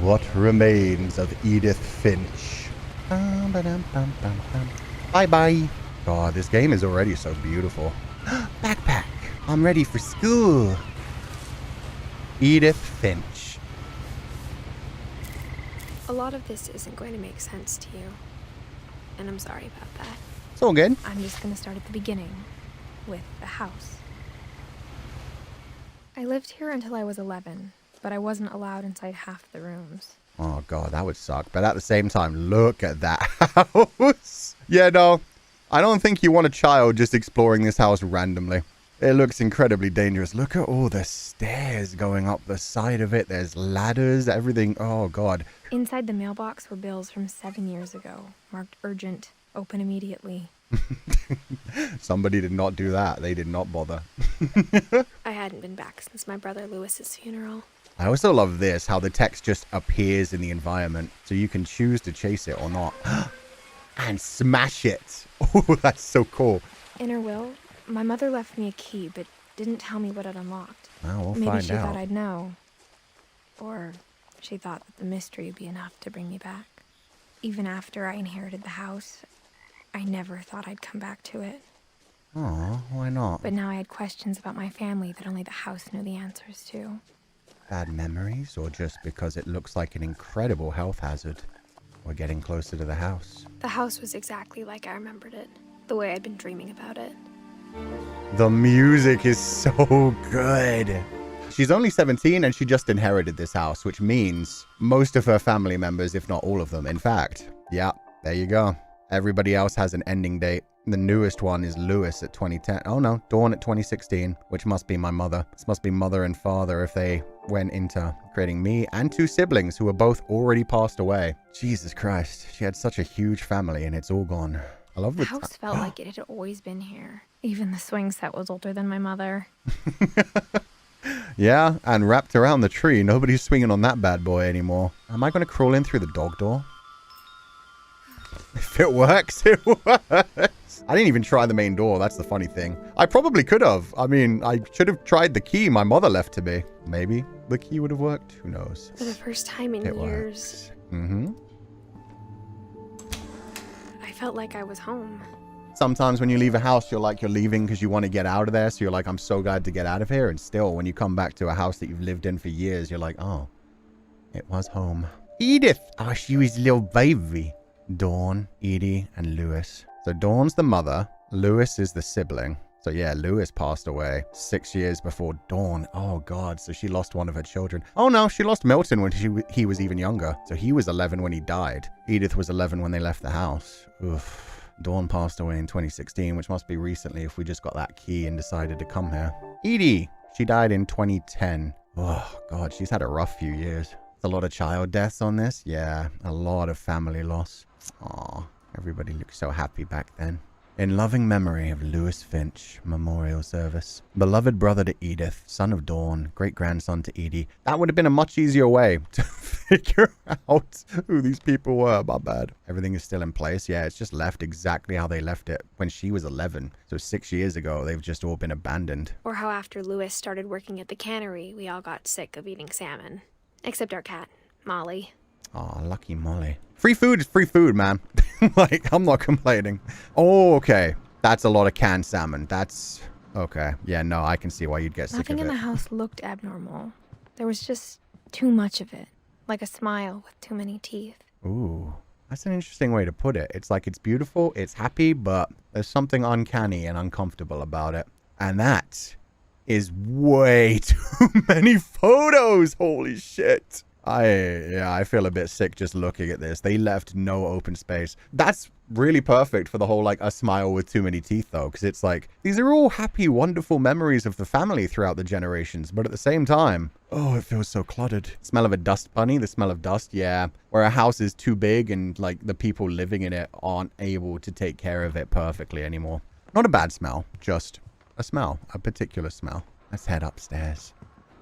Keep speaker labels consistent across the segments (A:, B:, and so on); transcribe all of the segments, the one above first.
A: What remains of Edith Finch? Bye-bye. God, this game is already so beautiful. Backpack. I'm ready for school. Edith Finch.
B: A lot of this isn't going to make sense to you. And I'm sorry about that.
A: It's all good.
B: I'm just going to start at the beginning. With the house. I lived here until I was 11. But I wasn't allowed inside half the rooms.
A: Oh, God, that would suck. But at the same time, look at that house. Yeah, no, I don't think you want a child just exploring this house randomly. It looks incredibly dangerous. Look at all the stairs going up the side of it. There's ladders, everything. Oh, God.
B: Inside the mailbox were bills from 7 years ago, marked urgent, open immediately.
A: Somebody did not do that. They did not bother.
B: I hadn't been back since my brother Lewis's funeral.
A: I also love this, how the text just appears in the environment, so you can choose to chase it or not. And smash it. Oh, that's so cool.
B: In her will, my mother left me a key, but didn't tell me what it unlocked.
A: Well, we'll
B: Maybe
A: find
B: she
A: out.
B: thought I'd know. Or she thought that the mystery would be enough to bring me back. Even after I inherited the house, I never thought I'd come back to it.
A: Aw, why not?
B: But now I had questions about my family that only the house knew the answers to.
A: Bad memories, or just because it looks like an incredible health hazard? We're getting closer to the house.
B: The house was exactly like I remembered it, the way I'd been dreaming about it.
A: The music is so good. She's only 17 and she just inherited this house, which means most of her family members, if not all of them, in fact. Yeah, there you go. Everybody else has an ending date. The newest one is Lewis at 2010. Oh no, Dawn at 2016, which must be my mother. This must be mother and father if they went into creating me and 2 siblings who were both already passed away. Jesus Christ, she had such a huge family and it's all gone. I love
B: the house felt like it had always been here. Even the swing set was older than my mother.
A: Yeah, and wrapped around the tree. Nobody's swinging on that bad boy anymore. Am I going to crawl in through the dog door? If it works, it works. I didn't even try the main door. That's the funny thing. I probably could have. I mean, I should have tried the key my mother left to me. Maybe the key would have worked. Who knows?
B: For the first time in years.
A: Mm-hmm.
B: I felt like I was home.
A: Sometimes when you leave a house, you're like you're leaving because you want to get out of there. So you're like, I'm so glad to get out of here. And still, when you come back to a house that you've lived in for years, you're like, oh, it was home. Edith. Oh, she was a little baby. Dawn, Edie, and Lewis. So Dawn's the mother. Lewis is the sibling. So yeah, Lewis passed away 6 years before Dawn. Oh God, so she lost one of her children. Oh no, she lost Milton when he was even younger. So he was 11 when he died. Edith was 11 when they left the house. Oof. Dawn passed away in 2016, which must be recently if we just got that key and decided to come here. Edie, she died in 2010. Oh God, she's had a rough few years. A lot of child deaths on this. Yeah, a lot of family loss. Aw, everybody looked so happy back then. In loving memory of Lewis Finch, memorial service. Beloved brother to Edith, son of Dawn, great-grandson to Edie. That would have been a much easier way to figure out who these people were. My bad. Everything is still in place. Yeah, it's just left exactly how they left it when she was 11. So 6 years ago, they've just all been abandoned.
B: Or how after Lewis started working at the cannery, we all got sick of eating salmon. Except our cat, Molly.
A: Aw, lucky Molly. Free food is free food, man. Like, I'm not complaining. Oh, okay. That's a lot of canned salmon. That's... okay. Yeah, no, I can see why you'd get sick of it.
B: Nothing in the house looked abnormal. There was just too much of it. Like a smile with too many teeth.
A: Ooh. That's an interesting way to put it. It's like it's beautiful, it's happy, but there's something uncanny and uncomfortable about it. And that is way too many photos. Holy shit. I feel a bit sick just looking at this. They left no open space. That's really perfect for the whole, like, a smile with too many teeth, though, because it's like, these are all happy, wonderful memories of the family throughout the generations, but at the same time, oh, it feels so cluttered. Smell of a dust bunny, the smell of dust, yeah. Where a house is too big and, like, the people living in it aren't able to take care of it perfectly anymore. Not a bad smell, just a smell, a particular smell. Let's head upstairs.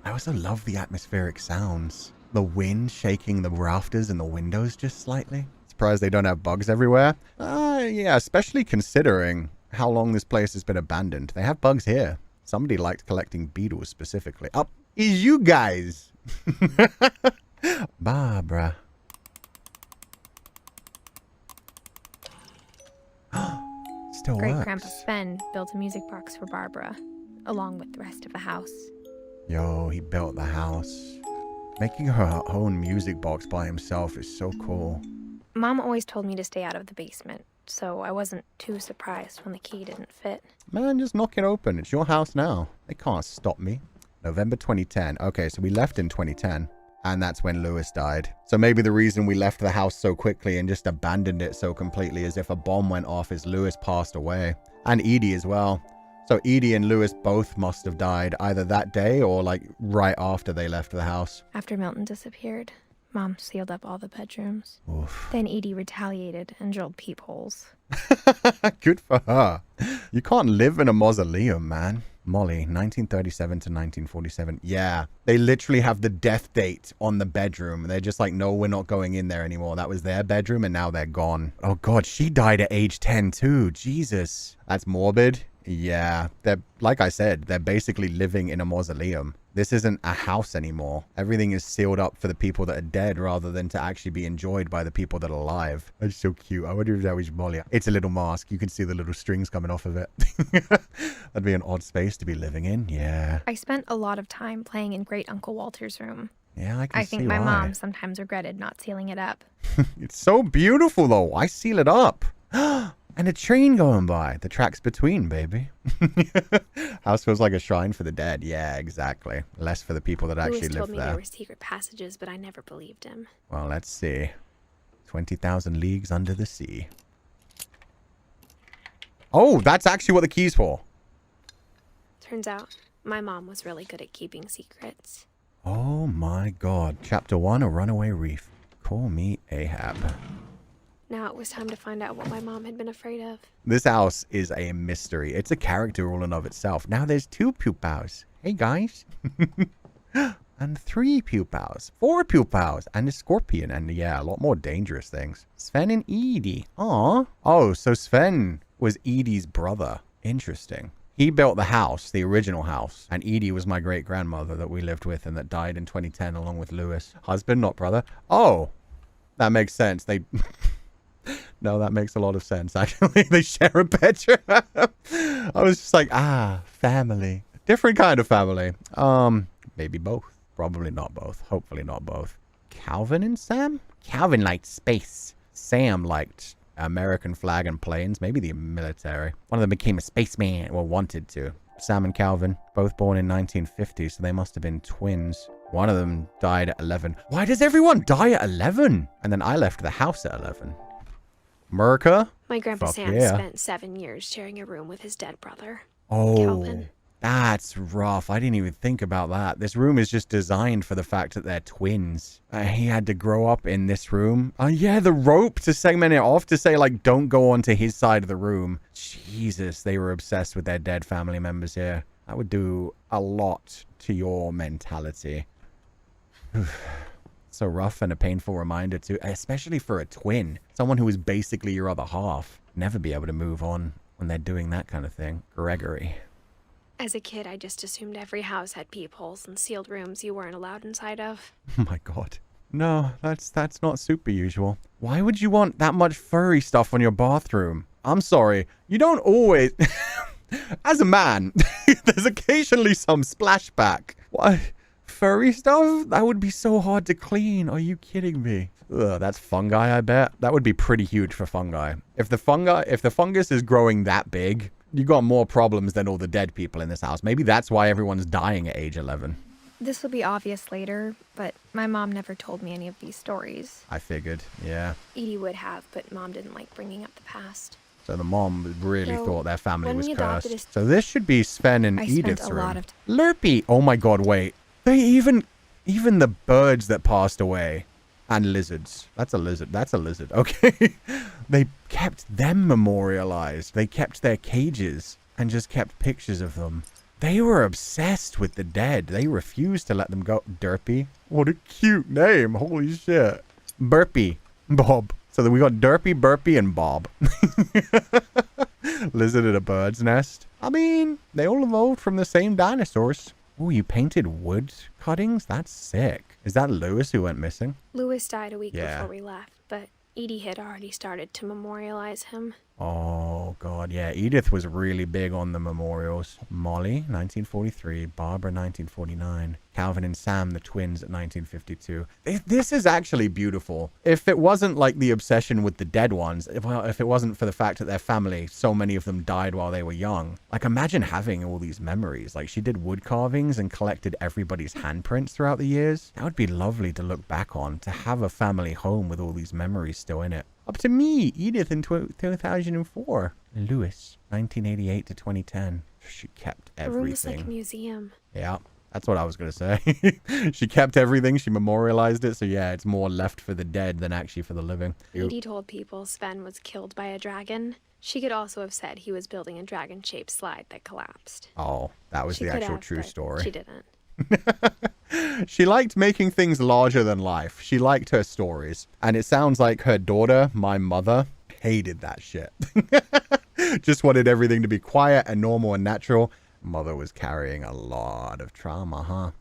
A: I also love the atmospheric sounds. The wind shaking the rafters and the windows just slightly. Surprised they don't have bugs everywhere. Yeah, especially considering how long this place has been abandoned. They have bugs here. Somebody liked collecting beetles specifically. Up is you guys. Barbara. Still
B: Great
A: works.
B: Grandpa Sven built a music box for Barbara, along with the rest of the house.
A: Yo, he built the house. Making her own music box by himself is so cool.
B: Mom always told me to stay out of the basement, so I wasn't too surprised when the key didn't fit.
A: Man, just knock it open. It's your house now. They can't stop me. November 2010. Okay, so we left in 2010. And that's when Lewis died. So maybe the reason we left the house so quickly and just abandoned it so completely as if a bomb went off is Lewis passed away. And Edie as well. So Edie and Lewis both must have died either that day or like right after they left the house.
B: After Milton disappeared, Mom sealed up all the bedrooms.
A: Oof.
B: Then Edie retaliated and drilled peepholes.
A: Good for her. You can't live in a mausoleum, man. Molly, 1937 to 1947. Yeah, they literally have the death date on the bedroom. They're just like, no, we're not going in there anymore. That was their bedroom and now they're gone. Oh God, she died at age 10 too. Jesus. That's morbid. Yeah, they're, like I said, they're basically living in a mausoleum. This isn't a house anymore. Everything is sealed up for the people that are dead rather than to actually be enjoyed by the people that are alive. That's so cute. I wonder if that was Molly. It's a little mask. You can see the little strings coming off of it. That'd be an odd space to be living in. Yeah.
B: I spent a lot of time playing in Great Uncle Walter's room.
A: Yeah, I can see
B: I think my
A: why.
B: mom sometimes regretted not sealing it up.
A: It's so beautiful, though. I seal it up. And a train going by. The tracks between, baby. House feels like a shrine for the dead. Yeah, exactly. Less for the people that actually
B: Lewis
A: live
B: told me
A: there.
B: there were secret passages, but I never believed him.
A: Well, let's see. 20,000 leagues under the sea. Oh, that's actually what the key's for.
B: Turns out, my mom was really good at keeping secrets.
A: Oh my God. Chapter 1, A Runaway Reef. Call me Ahab.
B: Now it was time to find out what my mom had been afraid of.
A: This house is a mystery. It's a character all in of itself. Now there's 2 pupals. Hey, guys. And 3 pupals. 4 pupals. And a scorpion. And yeah, a lot more dangerous things. Sven and Edie. Aw. Oh, so Sven was Edie's brother. Interesting. He built the house, the original house. And Edie was my great-grandmother that we lived with and that died in 2010 along with Lewis. Husband, not brother. Oh, that makes sense. They... No, that makes a lot of sense, actually. They share a bedroom. I was just like, family. Different kind of family. Maybe both. Probably not both. Hopefully not both. Calvin and Sam? Calvin liked space. Sam liked American flag and planes. Maybe the military. One of them became a spaceman, or wanted to. Sam and Calvin, both born in 1950, so they must have been twins. One of them died at 11. Why does everyone die at 11? And then I left the house at 11. America?
B: My Grandpa
A: Fuck
B: Sam
A: yeah.
B: spent 7 years sharing a room with his dead brother.
A: Oh,
B: Calvin.
A: That's rough. I didn't even think about that. This room is just designed for the fact that they're twins. He had to grow up in this room. Oh, yeah, the rope to segment it off to say, like, don't go onto his side of the room. Jesus, they were obsessed with their dead family members here. That would do a lot to your mentality. So rough and a painful reminder too, especially for a twin. Someone who is basically your other half. Never be able to move on when they're doing that kind of thing. Gregory.
B: As a kid, I just assumed every house had peepholes and sealed rooms you weren't allowed inside of.
A: Oh my God. No, that's not super usual. Why would you want that much furry stuff on your bathroom? I'm sorry. You don't always... As a man, there's occasionally some splashback. What? Furry stuff? That would be so hard to clean. Are you kidding me? Ugh, that's fungi, I bet. That would be pretty huge for fungi. If the fungus is growing that big, you got more problems than all the dead people in this house. Maybe that's why everyone's dying at age 11.
B: This will be obvious later, but my mom never told me any of these stories.
A: I figured, yeah.
B: Edie would have, but Mom didn't like bringing up the past.
A: So the mom really
B: So,
A: thought their family
B: when
A: was
B: we adopted
A: cursed. So this should be Sven and
B: I spent
A: Edith's
B: a
A: room.
B: lot of
A: Lurpy. Oh my God, wait. They even the birds that passed away and lizards. That's a lizard. That's a lizard. Okay. They kept them memorialized. They kept their cages and just kept pictures of them. They were obsessed with the dead. They refused to let them go. Derpy. What a cute name. Holy shit. Burpy. Bob. So we got Derpy, Burpy, and Bob. Lizard at a bird's nest. I mean, they all evolved from the same dinosaurs. Oh, you painted wood cuttings? That's sick. Is that Lewis who went missing?
B: Lewis died a week before we left, but Edie had already started to memorialize him.
A: Oh, God, yeah. Edith was really big on the memorials. Molly, 1943. Barbara, 1949. Calvin and Sam, the twins, at 1952. This is actually beautiful. If it wasn't like the obsession with the dead ones, if it wasn't for the fact that their family, so many of them died while they were young. Like, imagine having all these memories. Like, she did wood carvings and collected everybody's handprints throughout the years. That would be lovely to look back on, to have a family home with all these memories still in it. Up to me, Edith in 2004. Lewis, 1988 to 2010. She kept everything.
B: The room is like a museum.
A: Yeah, that's what I was going to say. She kept everything. She memorialized it. So yeah, it's more left for the dead than actually for the living.
B: Edie told people Sven was killed by a dragon. She could also have said he was building a dragon-shaped slide that collapsed.
A: Oh, that was the actual true story.
B: She didn't.
A: She liked making things larger than life. She liked her stories. And it sounds like her daughter, my mother, hated that shit. Just wanted everything to be quiet and normal and natural. Mother was carrying a lot of trauma, huh?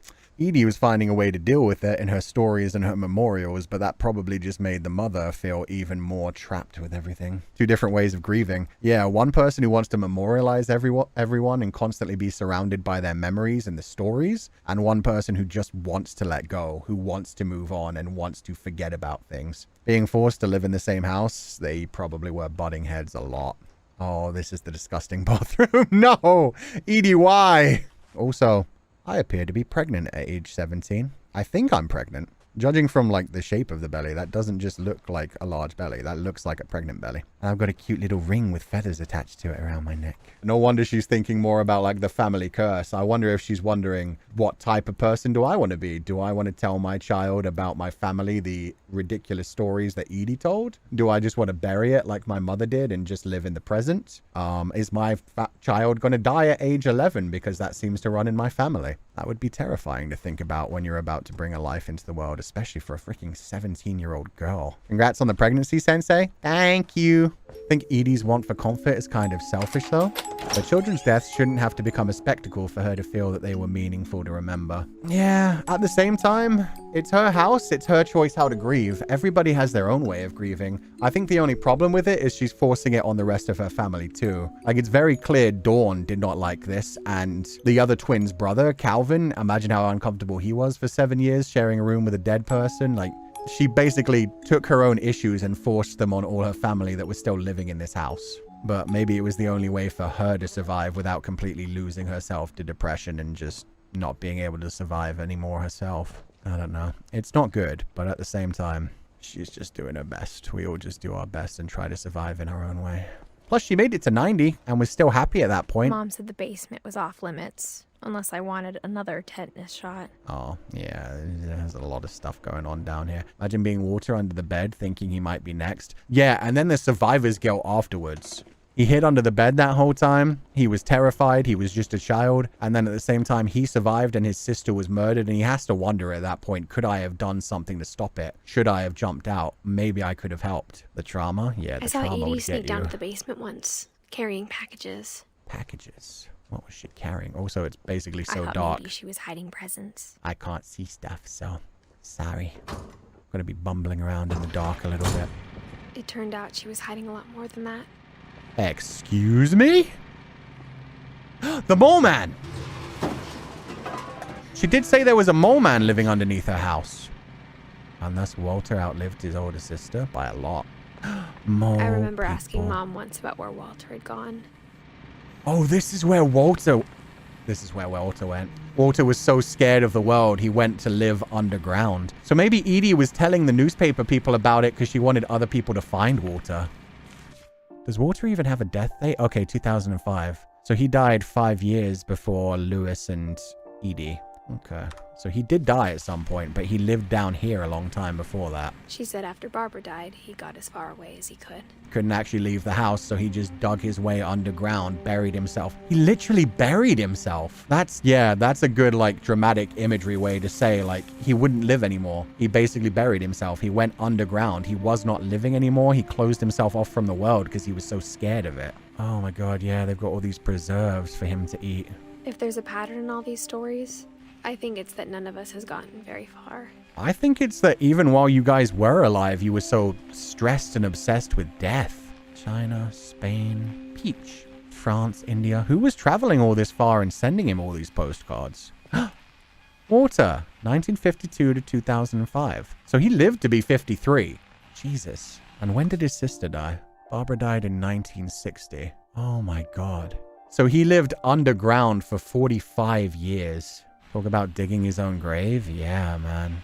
A: Edie was finding a way to deal with it in her stories and her memorials, but that probably just made the mother feel even more trapped with everything. Two different ways of grieving. Yeah, one person who wants to memorialize everyone and constantly be surrounded by their memories and the stories, and one person who just wants to let go, who wants to move on and wants to forget about things. Being forced to live in the same house, they probably were butting heads a lot. Oh, this is the disgusting bathroom. No! Edie, why? Also, I appear to be pregnant at age 17. I think I'm pregnant. Judging from like the shape of the belly, that doesn't just look like a large belly. That looks like a pregnant belly. And I've got a cute little ring with feathers attached to it around my neck. No wonder she's thinking more about like the family curse. I wonder if she's wondering, what type of person do I want to be? Do I want to tell my child about my family, the ridiculous stories that Edie told? Do I just want to bury it like my mother did and just live in the present? Is my child going to die at age 11 because that seems to run in my family? That would be terrifying to think about when you're about to bring a life into the world, especially for a freaking 17-year-old girl. Congrats on the pregnancy, Sensei. Thank you. I think Edie's want for comfort is kind of selfish, though. But children's deaths shouldn't have to become a spectacle for her to feel that they were meaningful to remember. Yeah, at the same time, it's her house. It's her choice how to grieve. Everybody has their own way of grieving. I think the only problem with it is she's forcing it on the rest of her family, too. Like, it's very clear Dawn did not like this, and the other twin's brother, Calvin, imagine how uncomfortable he was for 7 years sharing a room with a dead person. Like, she basically took her own issues and forced them on all her family that was still living in this house. But maybe it was the only way for her to survive without completely losing herself to depression and just not being able to survive anymore herself. I don't know. It's not good, but at the same time, she's just doing her best. We all just do our best and try to survive in our own way. Plus, she made it to 90 and was still happy at that point.
B: Mom said the basement was off limits, unless I wanted another tetanus shot.
A: Oh, yeah, there's a lot of stuff going on down here. Imagine being Walter under the bed, thinking he might be next. Yeah, and then the survivor's guilt afterwards. He hid under the bed that whole time. He was terrified. He was just a child. And then at the same time, he survived and his sister was murdered. And he has to wonder at that point, could I have done something to stop it? Should I have jumped out? Maybe I could have helped. The trauma? Yeah, the trauma would get you.
B: I saw Edie sneak down to the basement once, carrying packages.
A: Packages? What was she carrying? Also, it's basically so
B: I thought
A: dark.
B: Maybe she was hiding presents.
A: I can't see stuff, so sorry. I'm going to be bumbling around in the dark a little bit.
B: It turned out she was hiding a lot more than that.
A: Excuse me? The mole man! She did say there was a mole man living underneath her house. Unless Walter outlived his older sister by a lot. Mole
B: I remember
A: people.
B: asking Mom once about where Walter had gone.
A: Oh, this is where Walter went. Walter was so scared of the world, he went to live underground. So maybe Edie was telling the newspaper people about it because she wanted other people to find Walter. Does Walter even have a death date? Okay, 2005. So he died 5 years before Lewis and Edie. Okay. So he did die at some point, but he lived down here a long time before that.
B: She said after Barbara died, he got as far away as he could.
A: Couldn't actually leave the house, so he just dug his way underground, buried himself. He literally buried himself. That's a good, like, dramatic imagery way to say, like, he wouldn't live anymore. He basically buried himself. He went underground. He was not living anymore. He closed himself off from the world because he was so scared of it. Oh my god, yeah, they've got all these preserves for him to eat.
C: If there's a pattern in all these stories, I think it's that none of us has gotten very far.
A: I think it's that even while you guys were alive, you were so stressed and obsessed with death. China, Spain, Peach, France, India. Who was traveling all this far and sending him all these postcards? Walter, 1952 to 2005. So he lived to be 53. Jesus. And when did his sister die? Barbara died in 1960. Oh my God. So he lived underground for 45 years. Talk about digging his own grave? Yeah, man.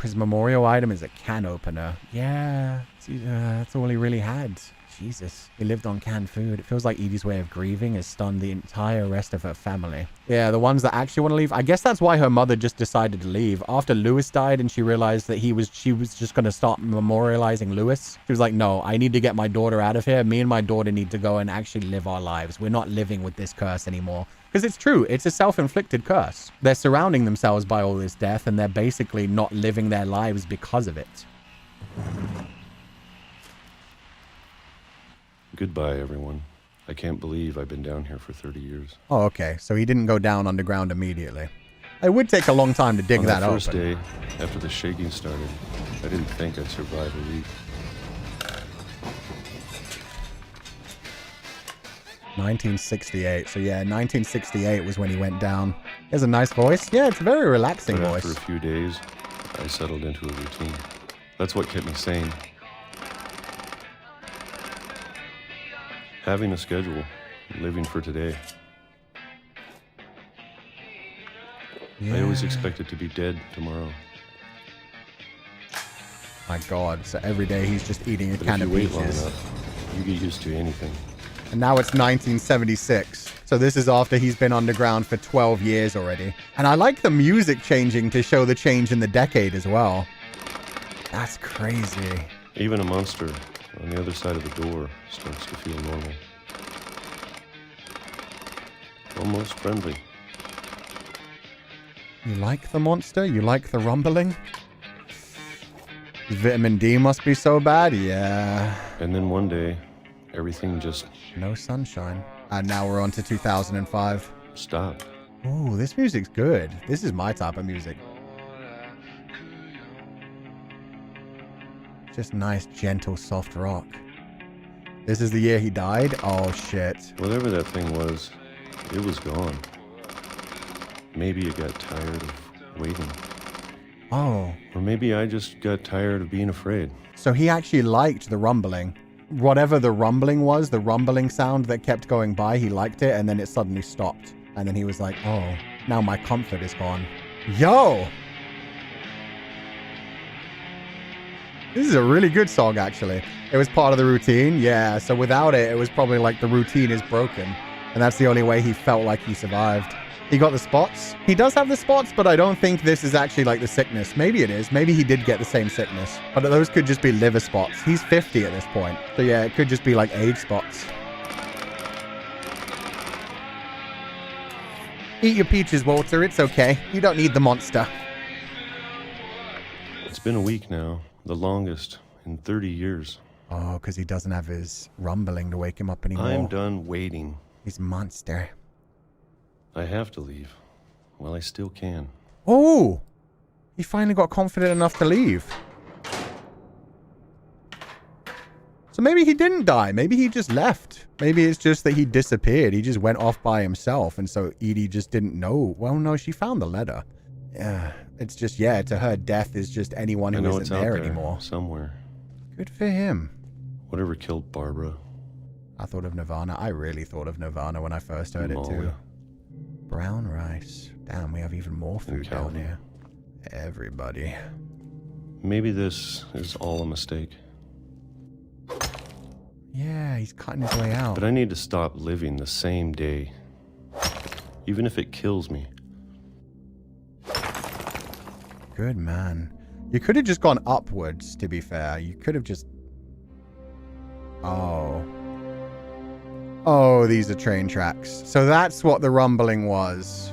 A: His memorial item is a can opener. Yeah, that's all he really had. Jesus. He lived on canned food. It feels like Edie's way of grieving has stunned the entire rest of her family. Yeah, the ones that actually want to leave. I guess that's why her mother just decided to leave. After Lewis died and she realized that she was just going to start memorializing Lewis. She was like, no, I need to get my daughter out of here. Me and my daughter need to go and actually live our lives. We're not living with this curse anymore. Because it's true. It's a self-inflicted curse. They're surrounding themselves by all this death and they're basically not living their lives because of it.
D: Goodbye, everyone. I can't believe I've been down here for 30 years.
A: Oh, okay. So he didn't go down underground immediately. It would take a long time to dig that open.
D: On the first day, after the shaking started, I didn't think I'd survive a week.
A: 1968. So yeah, 1968 was when he went down. He has a nice voice. Yeah, it's a very relaxing voice.
D: After a few days, I settled into a routine. That's what kept me sane. Having a schedule, living for today. Yeah. I always expected to be dead tomorrow.
A: My God, so every day he's just eating a can of
D: peaches. Long enough, you get used to anything.
A: And now it's 1976. So this is after he's been underground for 12 years already. And I like the music changing to show the change in the decade as well. That's crazy.
D: Even a monster on the other side of the door starts to feel normal. Almost friendly.
A: You like the monster? You like the rumbling? Vitamin D must be so bad? Yeah.
D: And then one day, everything just...
A: No sunshine. And now we're on to 2005.
D: Stop.
A: Ooh, this music's good. This is my type of music. Just nice, gentle, soft rock. This is the year he died? Oh, shit.
D: Whatever that thing was, it was gone. Maybe it got tired of waiting.
A: Oh.
D: Or maybe I just got tired of being afraid.
A: So he actually liked the rumbling. Whatever the rumbling was, the rumbling sound that kept going by, he liked it, and then it suddenly stopped. And then he was like, oh, now my comfort is gone. Yo! This is a really good song, actually. It was part of the routine. Yeah, so without it, it was probably like the routine is broken. And that's the only way he felt like he survived. He got the spots. He does have the spots, but I don't think this is actually like the sickness. Maybe it is. Maybe he did get the same sickness. But those could just be liver spots. He's 50 at this point. So yeah, it could just be like age spots. Eat your peaches, Walter. It's okay. You don't need the monster.
D: It's been a week now. The longest in 30 years.
A: Oh, because he doesn't have his rumbling to wake him up anymore.
D: I'm done waiting.
A: He's a monster.
D: I have to leave. Well, I still can.
A: Oh! He finally got confident enough to leave. So maybe he didn't die. Maybe he just left. Maybe it's just that he disappeared. He just went off by himself. And so Edie just didn't know. Well, no, she found the letter. Yeah. It's just, yeah, to her, death is just anyone who isn't there anymore.
D: Somewhere.
A: Good for him.
D: Whatever killed Barbara.
A: I thought of Nirvana. I really thought of Nirvana when I first heard it too. Brown rice. Damn, we have even more food down here. Everybody.
D: Maybe this is all a mistake.
A: Yeah, he's cutting his way out.
D: But I need to stop living the same day. Even if it kills me.
A: Good man. You could have just gone upwards, to be fair. You could have just... Oh. Oh, these are train tracks. So that's what the rumbling was.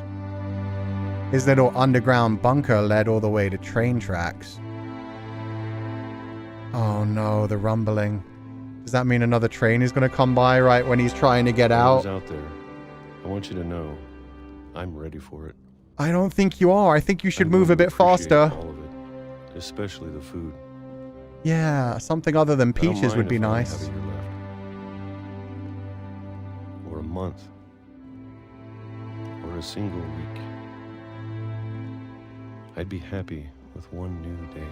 A: His little underground bunker led all the way to train tracks. Oh no, the rumbling. Does that mean another train is going to come by right when he's trying to get out?
D: Out there. I want you to know, I'm ready for it.
A: I don't think you are. I think you should
D: I'm
A: move a
D: going
A: bit
D: to appreciate
A: faster.
D: all of it, especially the food.
A: Yeah, something other than
D: I don't
A: peaches would
D: mind
A: be
D: if I only
A: nice.
D: have a year left. Or a month. Or a single week. I'd be happy with one new day.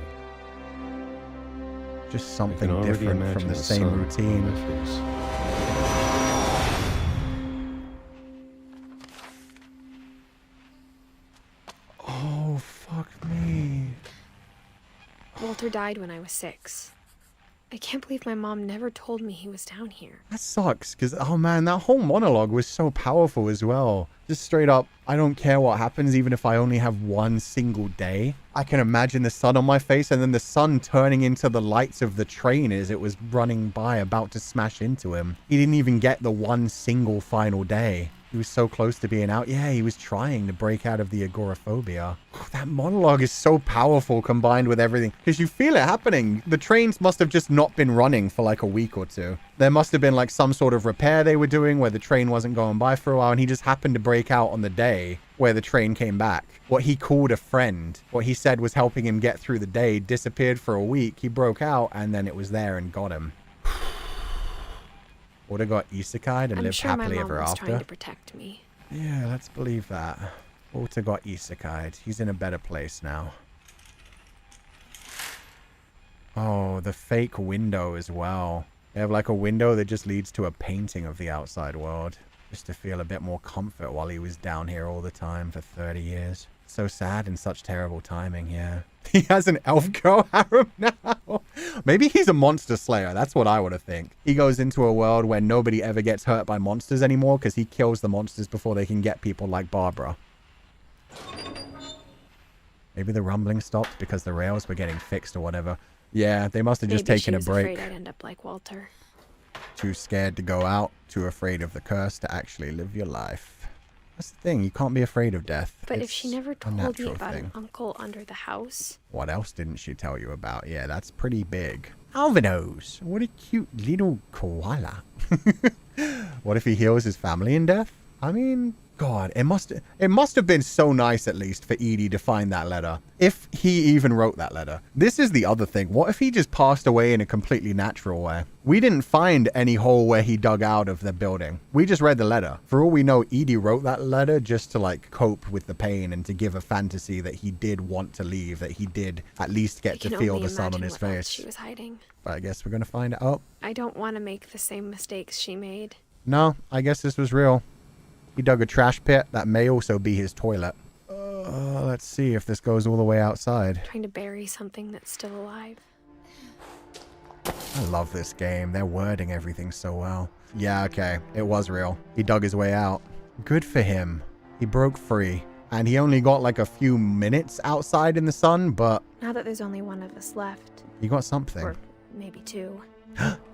A: Just
D: I
A: something
D: can already
A: different
D: imagine
A: from the
D: sun
A: same
D: on
A: routine.
D: my face.
A: Oh, fuck me.
C: Walter died when I was 6. I can't believe my mom never told me he was down here.
A: That sucks, because, oh man, that whole monologue was so powerful as well. Just straight up, I don't care what happens, even if I only have one single day. I can imagine the sun on my face, and then the sun turning into the lights of the train as it was running by, about to smash into him. He didn't even get the one single final day. He was so close to being out. Yeah, he was trying to break out of the agoraphobia. That monologue is so powerful combined with everything. Because you feel it happening. The trains must have just not been running for like a week or two. There must have been like some sort of repair they were doing where the train wasn't going by for a while. And he just happened to break out on the day where the train came back. What he called a friend, what he said was helping him get through the day, disappeared for a week. He broke out and then it was there and got him. Would have got isekai'd and
C: I'm
A: lived
C: sure
A: happily
C: my mom
A: ever
C: was
A: after.
C: trying to protect me.
A: Yeah, let's believe that. Walter got isekai'd. He's in a better place now. Oh, the fake window as well. They have like a window that just leads to a painting of the outside world. Just to feel a bit more comfort while he was down here all the time for 30 years. So sad and such terrible timing, yeah. He has an elf girl harem now. Maybe he's a monster slayer. That's what I would think. He goes into a world where nobody ever gets hurt by monsters anymore because he kills the monsters before they can get people like Barbara. Maybe the rumbling stopped because the rails were getting fixed or whatever. Yeah, they must have just taken a break.
C: Maybe she was afraid I'd end up like Walter.
A: Too scared to go out, too afraid of the curse to actually live your life. That's the thing, you can't be afraid of death.
C: But
A: It's
C: if she never
A: a
C: told me
A: natural
C: about
A: thing.
C: an uncle under the house...
A: What else didn't she tell you about? Yeah, that's pretty big. Alvinos, what a cute little koala. What if he heals his family in death? I mean, God, it must have been so nice at least for Edie to find that letter. If he even wrote that letter. This is the other thing. What if he just passed away in a completely natural way? We didn't find any hole where he dug out of the building. We just read the letter. For all we know, Edie wrote that letter just to like cope with the pain and to give a fantasy that he did want to leave, that he did at least get to feel the sun on his face.
C: She was hiding.
A: But I guess we're going to find out. Oh,
C: I don't want to make the same mistakes she made.
A: no, I guess this was real. He dug a trash pit that may also be his toilet. Let's see if this goes all the way outside.
C: Trying to bury something that's still alive.
A: I love this game. They're wording everything so well. Yeah, okay. It was real. He dug his way out. Good for him. He broke free. And he only got like a few minutes outside in the sun, but
C: Now that there's only one of us left.
A: he got something.
C: Or maybe 2.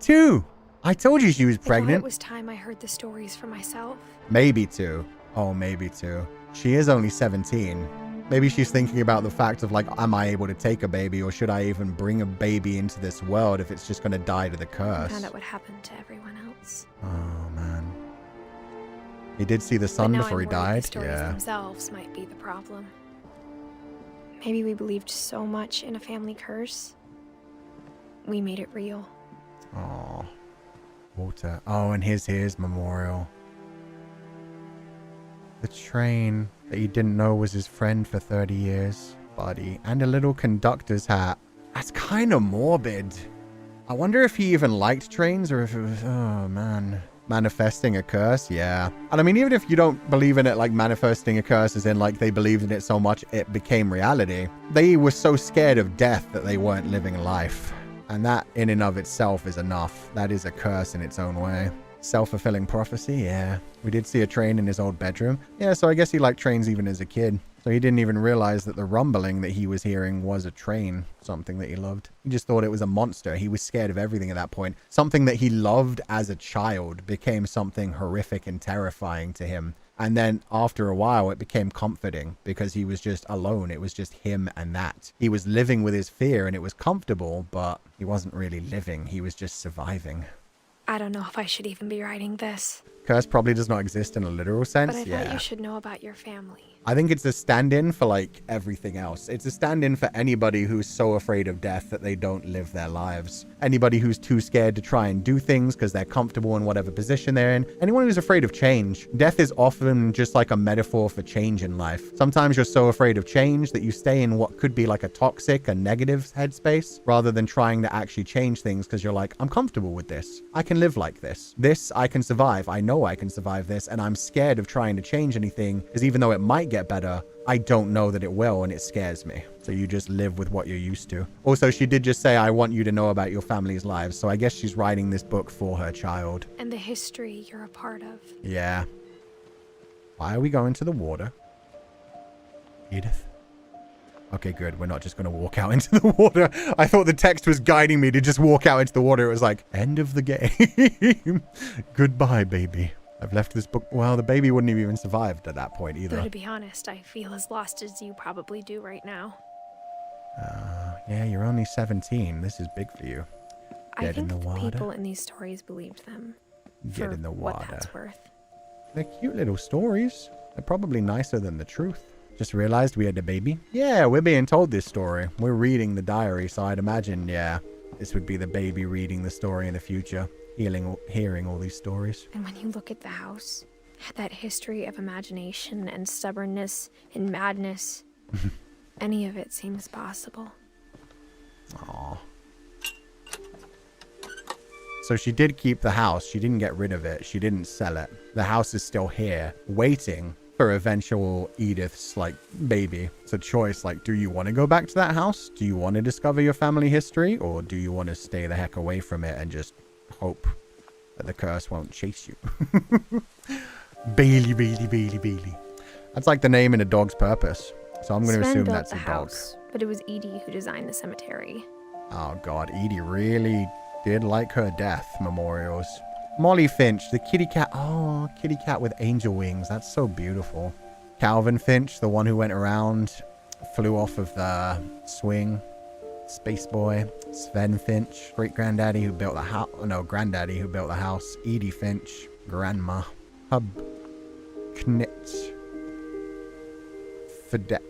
A: 2! I told you she was
C: I thought
A: pregnant.
C: it was time I heard the stories for myself.
A: Maybe 2. Oh, maybe 2. She is only 17. Maybe she's thinking about the fact of like, am I able to take a baby, or should I even bring a baby into this world if it's just going to die to the
C: I
A: curse?
C: found out what happened to everyone else.
A: Oh, man. He did see the
C: But
A: sun
C: now
A: before he
C: I'm worried
A: died?
C: the stories
A: Yeah.
C: themselves might be the problem. Maybe we believed so much in a family curse. We made it real.
A: Oh, Walter. Oh, and here's his memorial. The train that you didn't know was his friend for 30 years. Buddy. And a little conductor's hat. That's kind of morbid. I wonder if he even liked trains or if it was... Oh, man. Manifesting a curse? Yeah. And I mean, even if you don't believe in it like manifesting a curse as in like they believed in it so much it became reality, they were so scared of death that they weren't living life. And that in and of itself is enough. That is a curse in its own way. Self-fulfilling prophecy, yeah. We did see a train in his old bedroom. Yeah, so I guess he liked trains even as a kid. So he didn't even realize that the rumbling that he was hearing was a train, something that he loved. He just thought it was a monster. He was scared of everything at that point. Something that he loved as a child became something horrific and terrifying to him. And then after a while, it became comforting because he was just alone. It was just him and that. He was living with his fear and it was comfortable, but he wasn't really living. He was just surviving.
C: I don't know if I should even be writing this.
A: Curse probably does not exist in a literal sense.
C: But I thought you should know about your family.
A: I think it's a stand-in for, like, everything else. It's a stand-in for anybody who's so afraid of death that they don't live their lives. Anybody who's too scared to try and do things because they're comfortable in whatever position they're in. Anyone who's afraid of change. Death is often just like a metaphor for change in life. Sometimes you're so afraid of change that you stay in what could be like a toxic, a negative headspace, rather than trying to actually change things because you're like, I'm comfortable with this. I can live like this. This, I can survive. I know I can survive this, and I'm scared of trying to change anything because even though it might get better, I don't know that it will, and it scares me. So you just live with what you're used to. Also, she did just say, I want you to know about your family's lives. So I guess she's writing this book for her child.
C: And the history you're a part of.
A: Yeah. Why are we going to the water? Edith? Okay, good. We're not just going to walk out into the water. I thought the text was guiding me to just walk out into the water. It was like, end of the game. Goodbye, baby. I've left this book. Well, the baby wouldn't have even survived at that point either.
C: Though to be honest, I feel as lost as you probably do right now.
A: Yeah, you're only 17. This is big for you.
C: I think the people in these stories believed them.
A: Get in the water.
C: What that's worth.
A: They're cute little stories. They're probably nicer than the truth. Just realized we had a baby. Yeah, we're being told this story. We're reading the diary, so I'd imagine, yeah, this would be the baby reading the story in the future. Hearing all these stories.
C: And when you look at the house, that history of imagination and stubbornness and madness, any of it seems possible.
A: Aww. So she did keep the house. She didn't get rid of it. She didn't sell it. The house is still here, waiting for eventual Edith's, like, baby. It's a choice. Like, do you want to go back to that house? Do you want to discover your family history? Or do you want to stay the heck away from it and just hope that the curse won't chase you? Bailey, Bailey, Bailey, Bailey. That's like the name in a dog's purpose. So I'm going to assume that's a dog.
C: House, but it was Edie who designed the cemetery.
A: Oh God, Edie really did like her death memorials. Molly Finch, the kitty cat. Oh, kitty cat with angel wings. That's so beautiful. Calvin Finch, the one who went around, flew off of the swing. Space Boy, Sven Finch, great-granddaddy who built the house. No, granddaddy who built the house. Edie Finch, grandma. Hub, Knit, Fedek.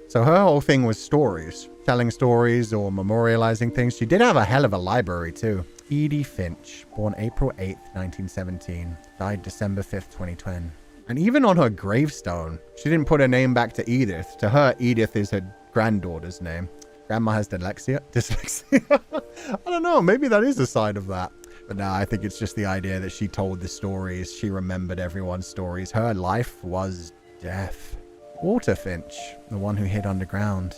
A: So her whole thing was stories, telling stories or memorializing things. She did have a hell of a library too. Edie Finch, born April 8th, 1917, died December 5th, 2010. And even on her gravestone, she didn't put her name back to Edith. To her, Edith is her granddaughter's name. Grandma has dyslexia. I don't know. Maybe that is a side of that. But no, I think it's just the idea that she told the stories. She remembered everyone's stories. Her life was death. Walter Finch, the one who hid underground.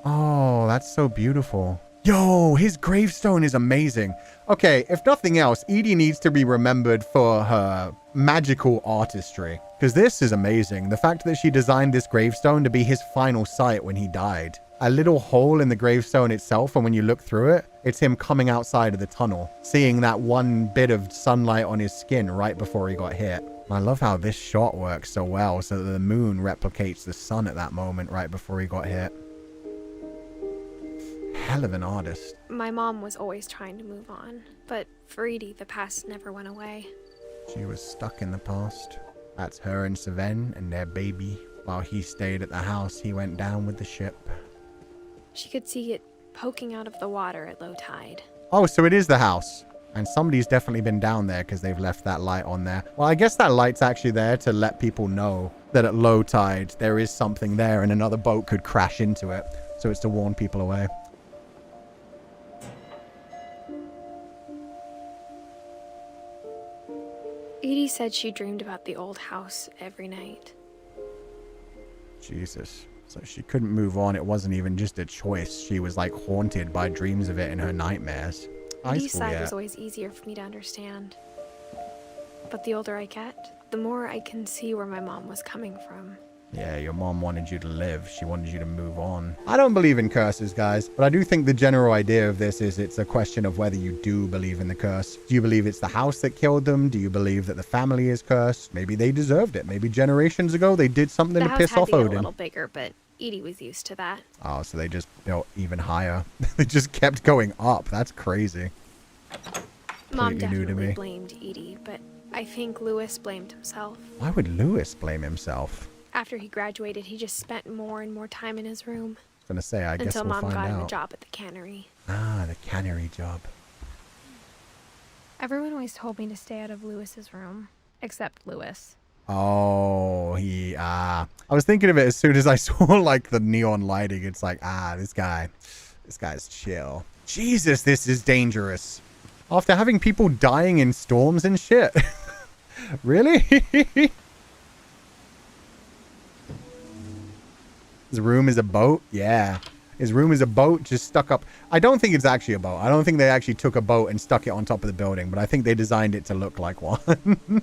A: Oh, that's so beautiful. Yo, his gravestone is amazing. Okay, if nothing else, Edie needs to be remembered for her magical artistry. Because this is amazing. The fact that she designed this gravestone to be his final sight when he died. A little hole in the gravestone itself, and when you look through it, it's him coming outside of the tunnel, seeing that one bit of sunlight on his skin right before he got hit. I love how this shot works so well, so that the moon replicates the sun at that moment right before he got hit. Hell of an artist.
C: My mom was always trying to move on, but for Edie, the past never went away.
A: She was stuck in the past. That's her and Sven and their baby. While he stayed at the house, he went down with the ship.
C: She could see it poking out of the water at low tide.
A: Oh, so it is the house. And somebody's definitely been down there because they've left that light on there. Well, I guess that light's actually there to let people know that at low tide, there is something there and another boat could crash into it. So it's to warn people away.
C: Edie said she dreamed about the old house every night.
A: Jesus. So she couldn't move on. It wasn't even just a choice. She was like haunted by dreams of it in her nightmares.
C: Edie's side was always easier for me to understand. But the older I get, the more I can see where my mom was coming from.
A: Yeah, your mom wanted you to live. She wanted you to move on. I don't believe in curses, guys, but I do think the general idea of this is it's a question of whether you do believe in the curse. Do you believe it's the house that killed them? Do you believe that the family is cursed? Maybe they deserved it. Maybe generations ago they did something to piss off Odin.
C: The house had to get a little bigger, but Edie was used to that.
A: Oh, so they just built even higher. They just kept going up. That's crazy.
B: Mom
A: completely new to
B: definitely
A: me.
B: blamed Edie, but I think Louis blamed himself.
A: Why would Louis blame himself?
B: After he graduated, he just spent more and more time in his room.
A: I was gonna say, I guess
B: Until
A: we'll
B: Mom
A: find
B: got him a
A: out.
B: job at the cannery.
A: Ah, the cannery job.
B: Everyone always told me to stay out of Louis's room, except Louis.
A: Oh, I was thinking of it as soon as I saw like the neon lighting. It's like, this guy's chill. Jesus, this is dangerous. After having people dying in storms and shit. Really? His room is a boat? Yeah. His room is a boat just stuck up. I don't think it's actually a boat. I don't think they actually took a boat and stuck it on top of the building, but I think they designed it to look like one.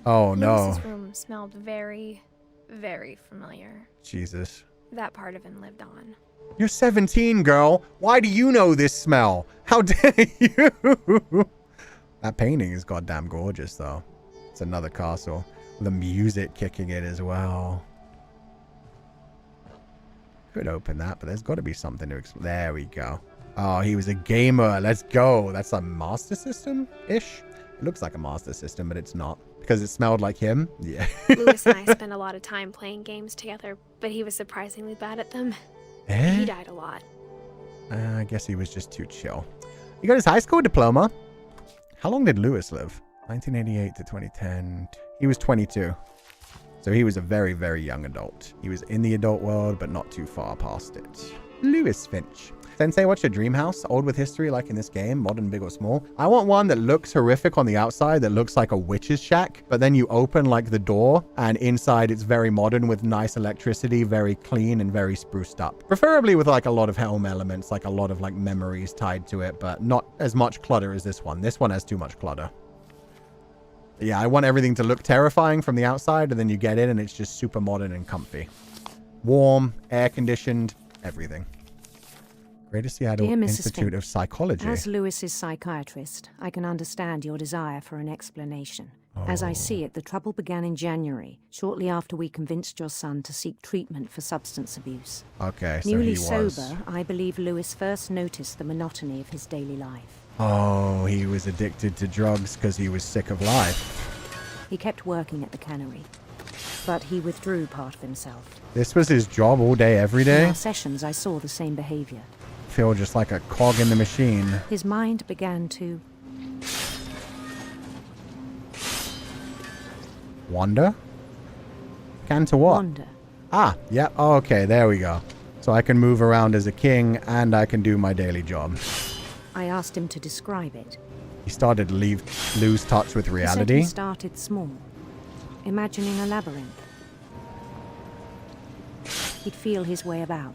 A: Oh, no.
B: Louis's room smelled very, very familiar.
A: Jesus.
B: That part of him lived on.
A: You're 17, girl. Why do you know this smell? How dare you? That painting is goddamn gorgeous, though. It's another castle. The music kicking in as well. Could open that, but there's got to be something to explain. There we go. Oh, he was a gamer. Let's go. That's a Master System-ish. It looks like a Master System, but it's not. Because it smelled like him? Yeah.
B: Louis and I spent a lot of time playing games together, but he was surprisingly bad at them.
A: Eh?
B: He died a lot.
A: I guess he was just too chill. He got his high school diploma. How long did Louis live? 1988 to 2010. He was 22. So he was a very, very young adult. He was in the adult world, but not too far past it. Louis Finch. Sensei, what's your dream house? Old with history like in this game? Modern, big or small? I want one that looks horrific on the outside, that looks like a witch's shack, but then you open like the door and inside it's very modern with nice electricity, very clean and very spruced up. Preferably with like a lot of home elements, like a lot of like memories tied to it, but not as much clutter as this one. This one has too much clutter. Yeah, I want everything to look terrifying from the outside, and then you get in and it's just super modern and comfy. Warm, air-conditioned, everything. Greater Seattle
E: Dear Mrs.
A: Institute of
E: Finch,
A: Psychology.
E: As Lewis's psychiatrist, I can understand your desire for an explanation. As I see it, the trouble began in January, shortly after we convinced your son to seek treatment for substance abuse.
A: Okay, so
E: Newly
A: he was...
E: sober, I believe Lewis first noticed the monotony of his daily life.
A: Oh, he was addicted to drugs because he was sick of life.
E: He kept working at the cannery, but he withdrew part of himself.
A: This was his job all day, every
E: In
A: day?
E: our sessions, I saw the same behavior.
A: Feel just like a cog in the machine.
E: His mind began to
A: Wander? Can to what?
E: wander.
A: Ah, yep. Oh, okay, there we go. So I can move around as a king and I can do my daily job.
E: I asked him to describe it.
A: He started to lose touch with
E: He said
A: reality.
E: he started small, imagining a labyrinth. He'd feel his way about.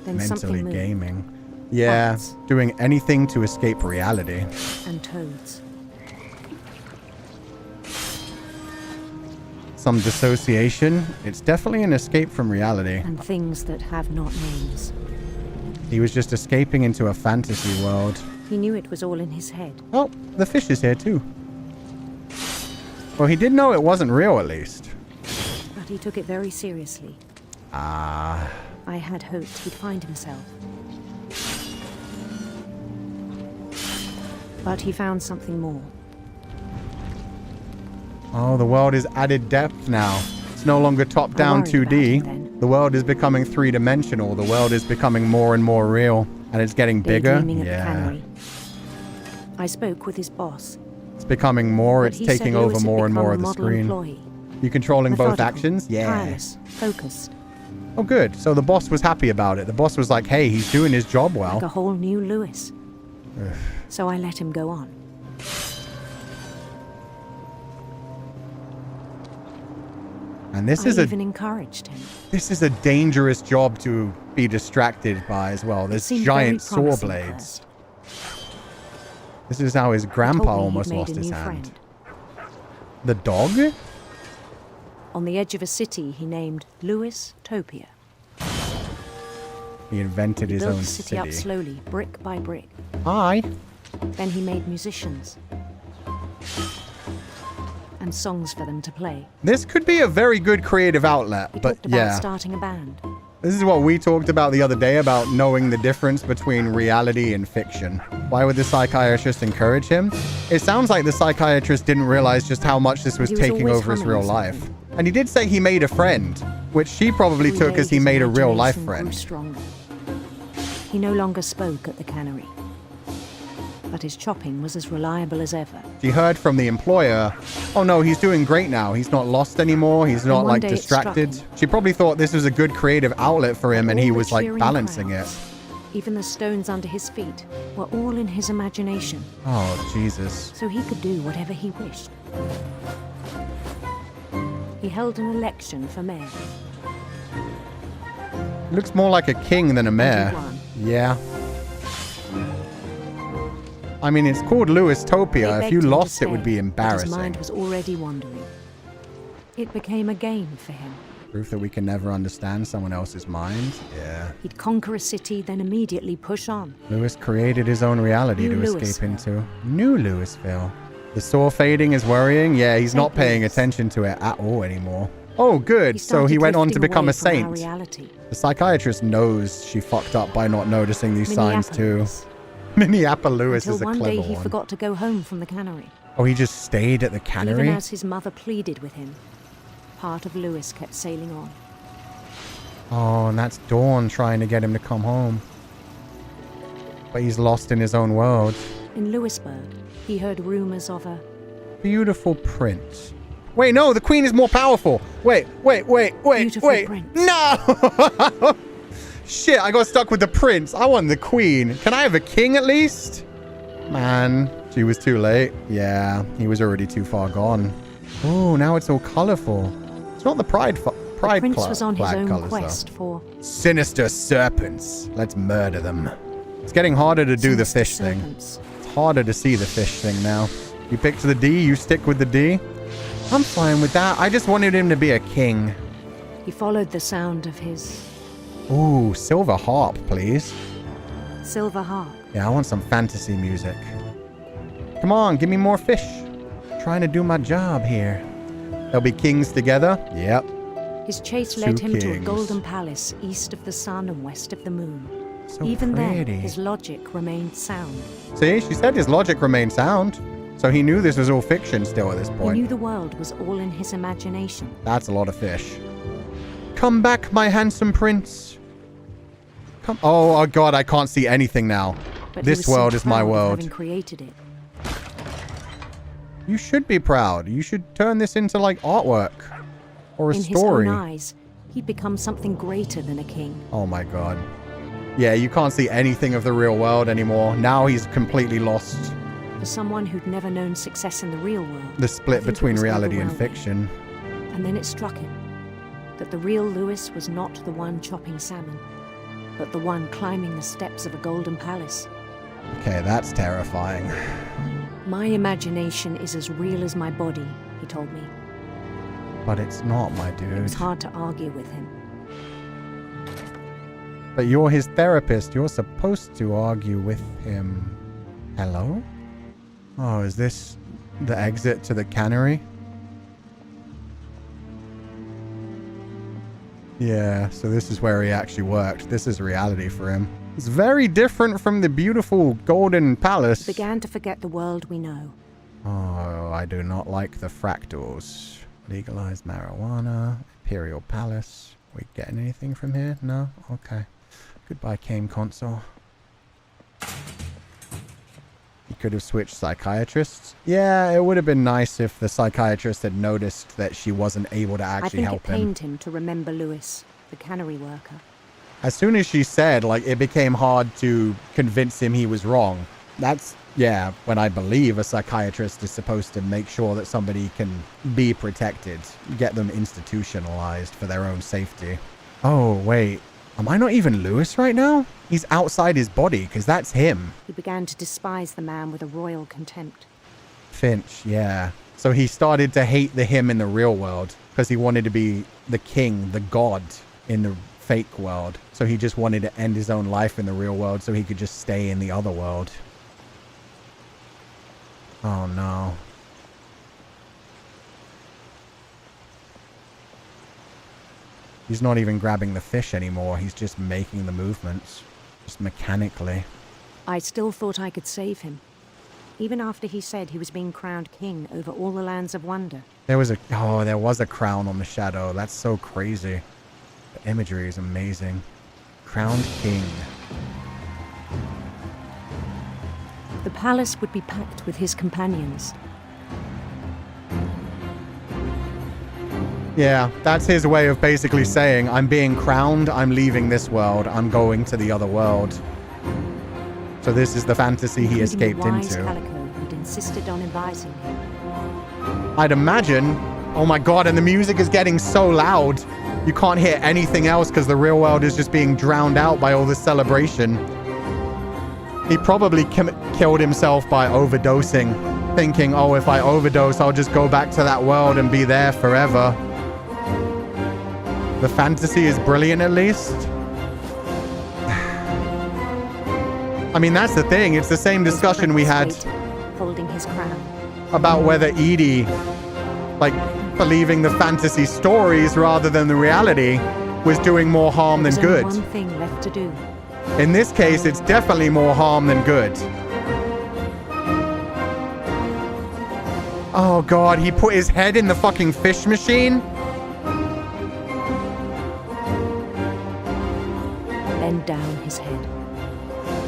E: Then
A: Mentally
E: something moved,
A: gaming. Yeah,
E: Bats.
A: doing anything to escape reality.
E: and toads.
A: Some dissociation. It's definitely an escape from reality.
E: And things that have not names.
A: He was just escaping into a fantasy world.
E: He knew it was all in his head.
A: Oh, the fish is here too. Well, he did know it wasn't real at least.
E: But he took it very seriously.
A: Ah.
E: I had hoped he'd find himself. But he found something more.
A: Oh, the world is added depth now. It's no longer top-down
E: worried about
A: 2D.
E: him then.
A: The world is becoming three-dimensional. The world is becoming more and more real. And it's getting bigger.
E: Daydreaming at the
A: Yeah.
E: cannery. I spoke with his boss.
A: It's becoming more.
E: but
A: It's
E: he
A: taking
E: said
A: over
E: Lewis had
A: more and more of
E: become
A: the
E: a model
A: screen.
E: employee.
A: You controlling both
E: Methodical,
A: actions? Yeah.
E: tireless, focused,
A: Oh, good. So the boss was happy about it. The boss was like, hey, he's doing his job well.
E: like a whole new Lewis. So I let him go on.
A: And this
E: I
A: is
E: even encouraged him.
A: a dangerous job to be distracted by as well. There's
E: seemed
A: giant
E: very
A: saw
E: promising at
A: blades. This is how his
E: He
A: grandpa
E: told me he'd
A: almost
E: made
A: lost
E: a
A: his
E: new
A: hand.
E: friend.
A: The dog?
E: On the edge of a city he named Lewis Topia.
A: He invented his
E: Built
A: own
E: the city up
A: city.
E: slowly, brick by brick.
A: Hi.
E: Then he made musicians. And songs for them to play.
A: This could be a very good creative outlet,
E: He
A: but
E: talked about
A: yeah.
E: starting a band.
A: This is what we talked about the other day about knowing the difference between reality and fiction. Why would the psychiatrist encourage him? It sounds like the psychiatrist didn't realize just how much this was taking over his real life. And he did say he made a friend, which she probably took as he made a real life friend.
E: He no longer spoke at the cannery, but his chopping was as reliable as ever.
A: She heard from the employer, oh no, he's doing great now. He's not lost anymore. He's not like distracted. She probably thought this was a good creative outlet for him and he was like balancing it.
E: Even the stones under his feet were all in his imagination.
A: Oh, Jesus.
E: So he could do whatever he wished. He held an election for mayor.
A: Looks more like a king than a mayor. Yeah. I mean, it's called Lewistopia. If you lost, it would be embarrassing.
E: His mind was already wandering. It became a game for him.
A: Proof that we can never understand someone else's mind? Yeah.
E: He'd conquer a city, then immediately push on.
A: Lewis created his own reality to escape into. New Louisville. The saw fading is worrying. Yeah, he's not paying attention to it at all anymore. Oh, good. So he went on to become a saint. The psychiatrist knows she fucked up by not noticing these signs too. Minneapolis is a clever one.
E: Until one day he forgot to go home from the cannery.
A: Oh, he just stayed at the cannery?
E: Even as his mother pleaded with him, part of Lewis kept sailing on.
A: Oh, and that's Dawn trying to get him to come home. But he's lost in his own world.
E: In Lewisburg, he heard rumors of a
A: beautiful prince. Wait, no, the queen is more powerful. Wait.
E: Prince.
A: No! Shit, I got stuck with the prince. I want the queen. Can I have a king at least? Man, she was too late. Yeah, he was already too far gone. Oh, now it's all colorful. It's not the pride
E: the prince was on his own quest for
A: sinister serpents. Let's murder them. It's getting harder to do the fish thing. It's harder to see the fish thing now. You picked the D, you stick with the D. I'm fine with that. I just wanted him to be a king.
E: He followed the sound of his...
A: Ooh, silver harp, please.
E: Silver harp.
A: Yeah, I want some fantasy music. Come on, give me more fish. Trying to do my job here. They'll be kings together? Yep.
E: His chase led him to a golden palace east of the sun and west of the moon.
A: So
E: even
A: pretty.
E: then, his logic remained sound.
A: See, she said his logic remained sound. So he knew this was all fiction still at this point.
E: He knew the world was all in his imagination.
A: That's a lot of fish. Come back, my handsome prince. Come. Oh God, I can't see anything now.
E: But
A: this world is my world.
E: Having created it.
A: You should be proud. You should turn this into like artwork or a
E: in
A: story.
E: In his own eyes, he'd become something greater than a king.
A: Oh my God. Yeah, you can't see anything of the real world anymore. Now he's completely lost.
E: For someone who'd never known success in the real world.
A: The split between reality and fiction.
E: And then it struck him that the real Lewis was not the one chopping salmon, but the one climbing the steps of a golden palace.
A: Okay, that's terrifying.
E: My imagination is as real as my body, he told me.
A: But it's not, my dude.
E: It was hard to argue with him.
A: But you're his therapist. You're supposed to argue with him. Hello? Oh, is this the exit to the cannery? Yeah, so this is where he actually worked. This is reality for him. It's very different from the beautiful golden palace.
E: He began to forget the world we know.
A: Oh, I do not like the fractals. Legalized marijuana, Imperial Palace. We getting anything from here? No? Okay. Goodbye, game console. He could have switched psychiatrists. Yeah, it would have been nice if the psychiatrist had noticed that she wasn't able to actually help him.
E: I think it pained him to remember Lewis, the cannery worker.
A: As soon as she said, like, it became hard to convince him he was wrong. That's, yeah, when I believe a psychiatrist is supposed to make sure that somebody can be protected, get them institutionalized for their own safety. Oh, wait. Am I not even Lewis right now? He's outside his body, because that's him.
E: He began to despise the man with a royal contempt.
A: Finch, yeah. So he started to hate the him in the real world, because he wanted to be the king, the god, in the fake world. So he just wanted to end his own life in the real world so he could just stay in the other world. Oh no. He's not even grabbing the fish anymore. He's just making the movements. Just mechanically.
E: I still thought I could save him. Even after he said he was being crowned king over all the lands of wonder.
A: There was a crown on the shadow. That's so crazy. The imagery is amazing. Crowned king.
E: The palace would be packed with his companions.
A: Yeah, that's his way of basically saying, I'm being crowned, I'm leaving this world, I'm going to the other world. So this is the fantasy he escaped into.
E: Calico, who'd insisted on advising him.
A: I'd imagine. Oh my god, and the music is getting so loud. You can't hear anything else because the real world is just being drowned out by all this celebration. He probably killed himself by overdosing, thinking, oh, if I overdose, I'll just go back to that world and be there forever. The fantasy is brilliant, at least. I mean, that's the thing. It's the same discussion we had
E: holding his crown
A: about whether Edie, like, believing the fantasy stories rather than the reality, was doing more harm than good.
E: There's only one thing left to do.
A: In this case, it's definitely more harm than good. Oh god, he put his head in the fucking fish machine?
E: Bend down his head.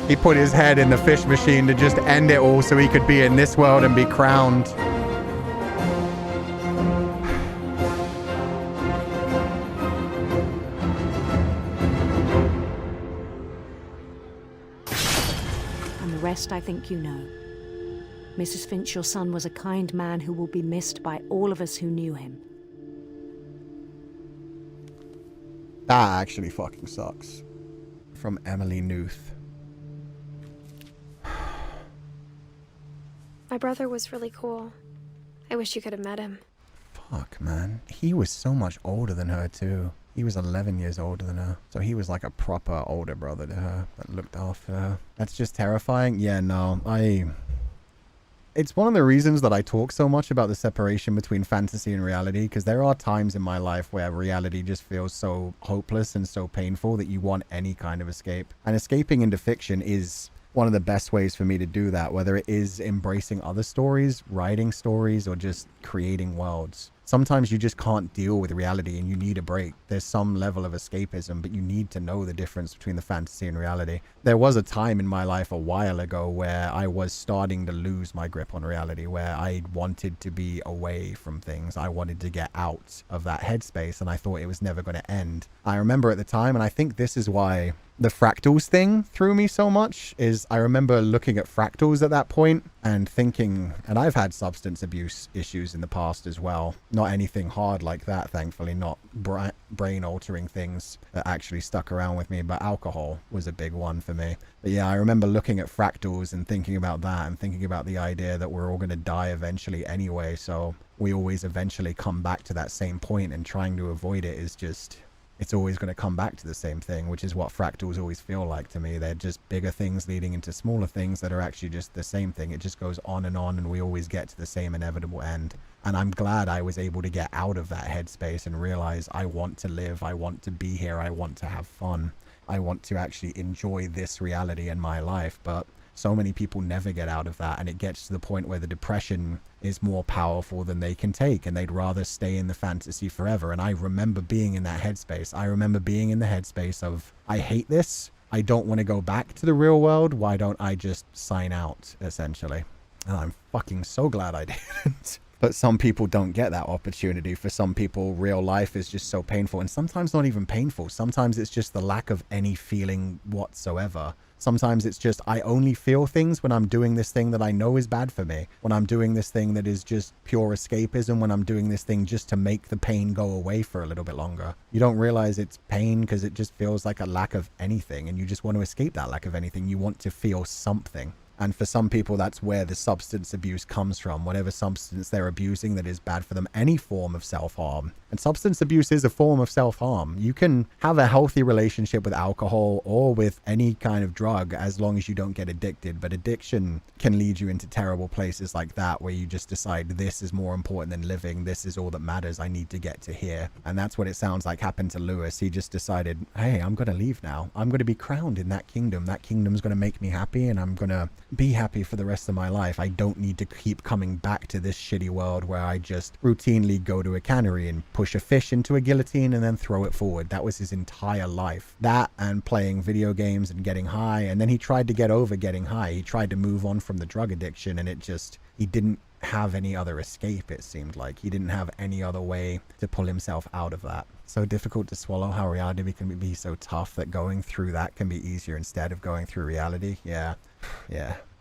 A: He put his head in the fish machine to just end it all so he could be in this world and be crowned.
E: And the rest I think you know. Mrs. Finch, your son was a kind man who will be missed by all of us who knew him.
A: That actually fucking sucks. From Emily Newth.
C: My brother was really cool. I wish you could have met him.
A: Fuck, man. He was so much older than her, too. He was 11 years older than her. So he was like a proper older brother to her that looked after her. That's just terrifying. Yeah, no, It's one of the reasons that I talk so much about the separation between fantasy and reality, because there are times in my life where reality just feels so hopeless and so painful that you want any kind of escape. And escaping into fiction is one of the best ways for me to do that, whether it is embracing other stories, writing stories, or just creating worlds. Sometimes you just can't deal with reality and you need a break. There's some level of escapism, but you need to know the difference between the fantasy and reality. There was a time in my life a while ago where I was starting to lose my grip on reality, where I wanted to be away from things. I wanted to get out of that headspace, and I thought it was never going to end. I remember at the time, and I think this is why the fractals thing threw me so much, is I remember looking at fractals at that point and thinking, and I've had substance abuse issues in the past as well. Not anything hard like that, thankfully, not brain altering things that actually stuck around with me, but alcohol was a big one for me. But yeah, I remember looking at fractals and thinking about that and thinking about the idea that we're all going to die eventually anyway, so we always eventually come back to that same point, and trying to avoid it is just... it's always going to come back to the same thing, which is what fractals always feel like to me. They're just bigger things leading into smaller things that are actually just the same thing. It just goes on, and we always get to the same inevitable end. And I'm glad I was able to get out of that headspace and realize I want to live, I want to be here, I want to have fun. I want to actually enjoy this reality in my life, but so many people never get out of that, and it gets to the point where the depression is more powerful than they can take, and they'd rather stay in the fantasy forever. And I remember being in that headspace. I remember being in the headspace of, I hate this. I don't want to go back to the real world. Why don't I just sign out, essentially? And I'm fucking so glad I didn't. But some people don't get that opportunity. For some people, real life is just so painful, and sometimes not even painful. Sometimes it's just the lack of any feeling whatsoever. Sometimes it's just, I only feel things when I'm doing this thing that I know is bad for me. When I'm doing this thing that is just pure escapism. When I'm doing this thing just to make the pain go away for a little bit longer. You don't realize it's pain because it just feels like a lack of anything. And you just want to escape that lack of anything. You want to feel something. And for some people, that's where the substance abuse comes from. Whatever substance they're abusing that is bad for them, any form of self-harm. And substance abuse is a form of self-harm. You can have a healthy relationship with alcohol or with any kind of drug as long as you don't get addicted. But addiction can lead you into terrible places like that, where you just decide this is more important than living. This is all that matters. I need to get to here. And that's what it sounds like happened to Lewis. He just decided, hey, I'm going to leave now. I'm going to be crowned in that kingdom. That kingdom's going to make me happy, and I'm going to be happy for the rest of my life. I don't need to keep coming back to this shitty world where I just routinely go to a cannery and push a fish into a guillotine and then throw it forward. That was his entire life. That and playing video games and getting high. And then he tried to get over getting high. He tried to move on from the drug addiction, and he didn't have any other escape. It seemed like he didn't have any other way to pull himself out of that. So difficult to swallow how reality can be so tough that going through that can be easier instead of going through reality. Yeah.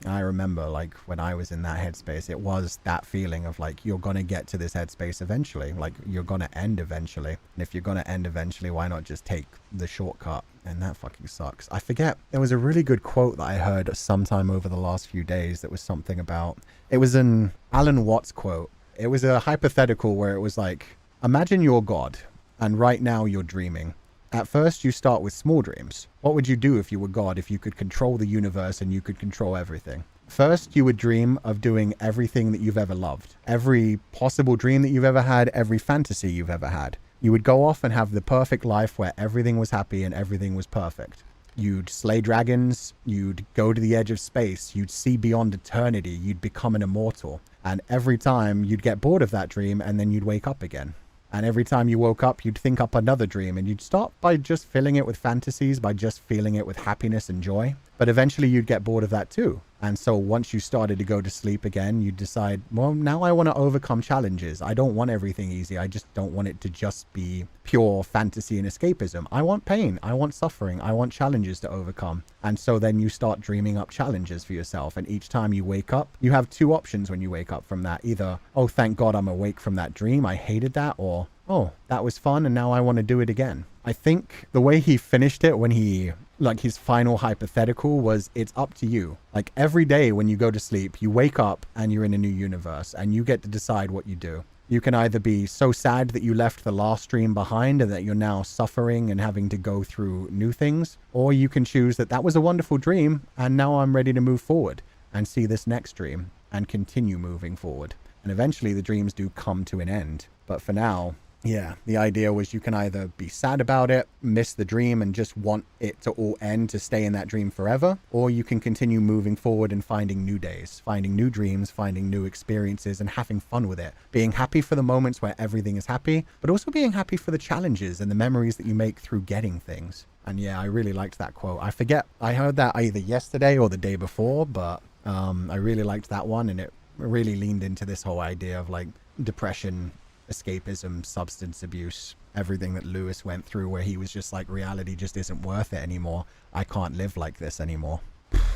A: I remember, like, when I was in that headspace, it was that feeling of like, you're gonna get to this headspace eventually. Like, you're gonna end eventually. And if you're gonna end eventually, why not just take the shortcut? And that fucking sucks. I forget, there was a really good quote that I heard sometime over the last few days that was something about, it was an Alan Watts quote. It was a hypothetical where it was like, imagine you're God, and right now you're dreaming. At first, you start with small dreams. What would you do if you were God, if you could control the universe and you could control everything? First, you would dream of doing everything that you've ever loved. Every possible dream that you've ever had, every fantasy you've ever had. You would go off and have the perfect life where everything was happy and everything was perfect. You'd slay dragons, you'd go to the edge of space, you'd see beyond eternity, you'd become an immortal. And every time you'd get bored of that dream and then you'd wake up again. And every time you woke up, you'd think up another dream, and you'd start by just filling it with fantasies, by just filling it with happiness and joy. But eventually you'd get bored of that too. And so once you started to go to sleep again, you'd decide, well, now I want to overcome challenges. I don't want everything easy. I just don't want it to just be pure fantasy and escapism. I want pain. I want suffering. I want challenges to overcome. And so then you start dreaming up challenges for yourself. And each time you wake up, you have two options when you wake up from that. Either, oh, thank God I'm awake from that dream. I hated that. Or, oh, that was fun and now I want to do it again. I think the way he finished it when he, like, his final hypothetical was, it's up to you. Like, every day when you go to sleep, you wake up and you're in a new universe and you get to decide what you do. You can either be so sad that you left the last dream behind and that you're now suffering and having to go through new things, or you can choose that was a wonderful dream and now I'm ready to move forward and see this next dream and continue moving forward. And eventually the dreams do come to an end. But for now, yeah, the idea was you can either be sad about it, miss the dream and just want it to all end to stay in that dream forever, or you can continue moving forward and finding new days, finding new dreams, finding new experiences and having fun with it. Being happy for the moments where everything is happy, but also being happy for the challenges and the memories that you make through getting things. And yeah, I really liked that quote. I forget, I heard that either yesterday or the day before, but I really liked that one, and it really leaned into this whole idea of like depression, escapism, substance abuse, everything that Lewis went through, where he was just like, reality just isn't worth it anymore. I can't live like this anymore.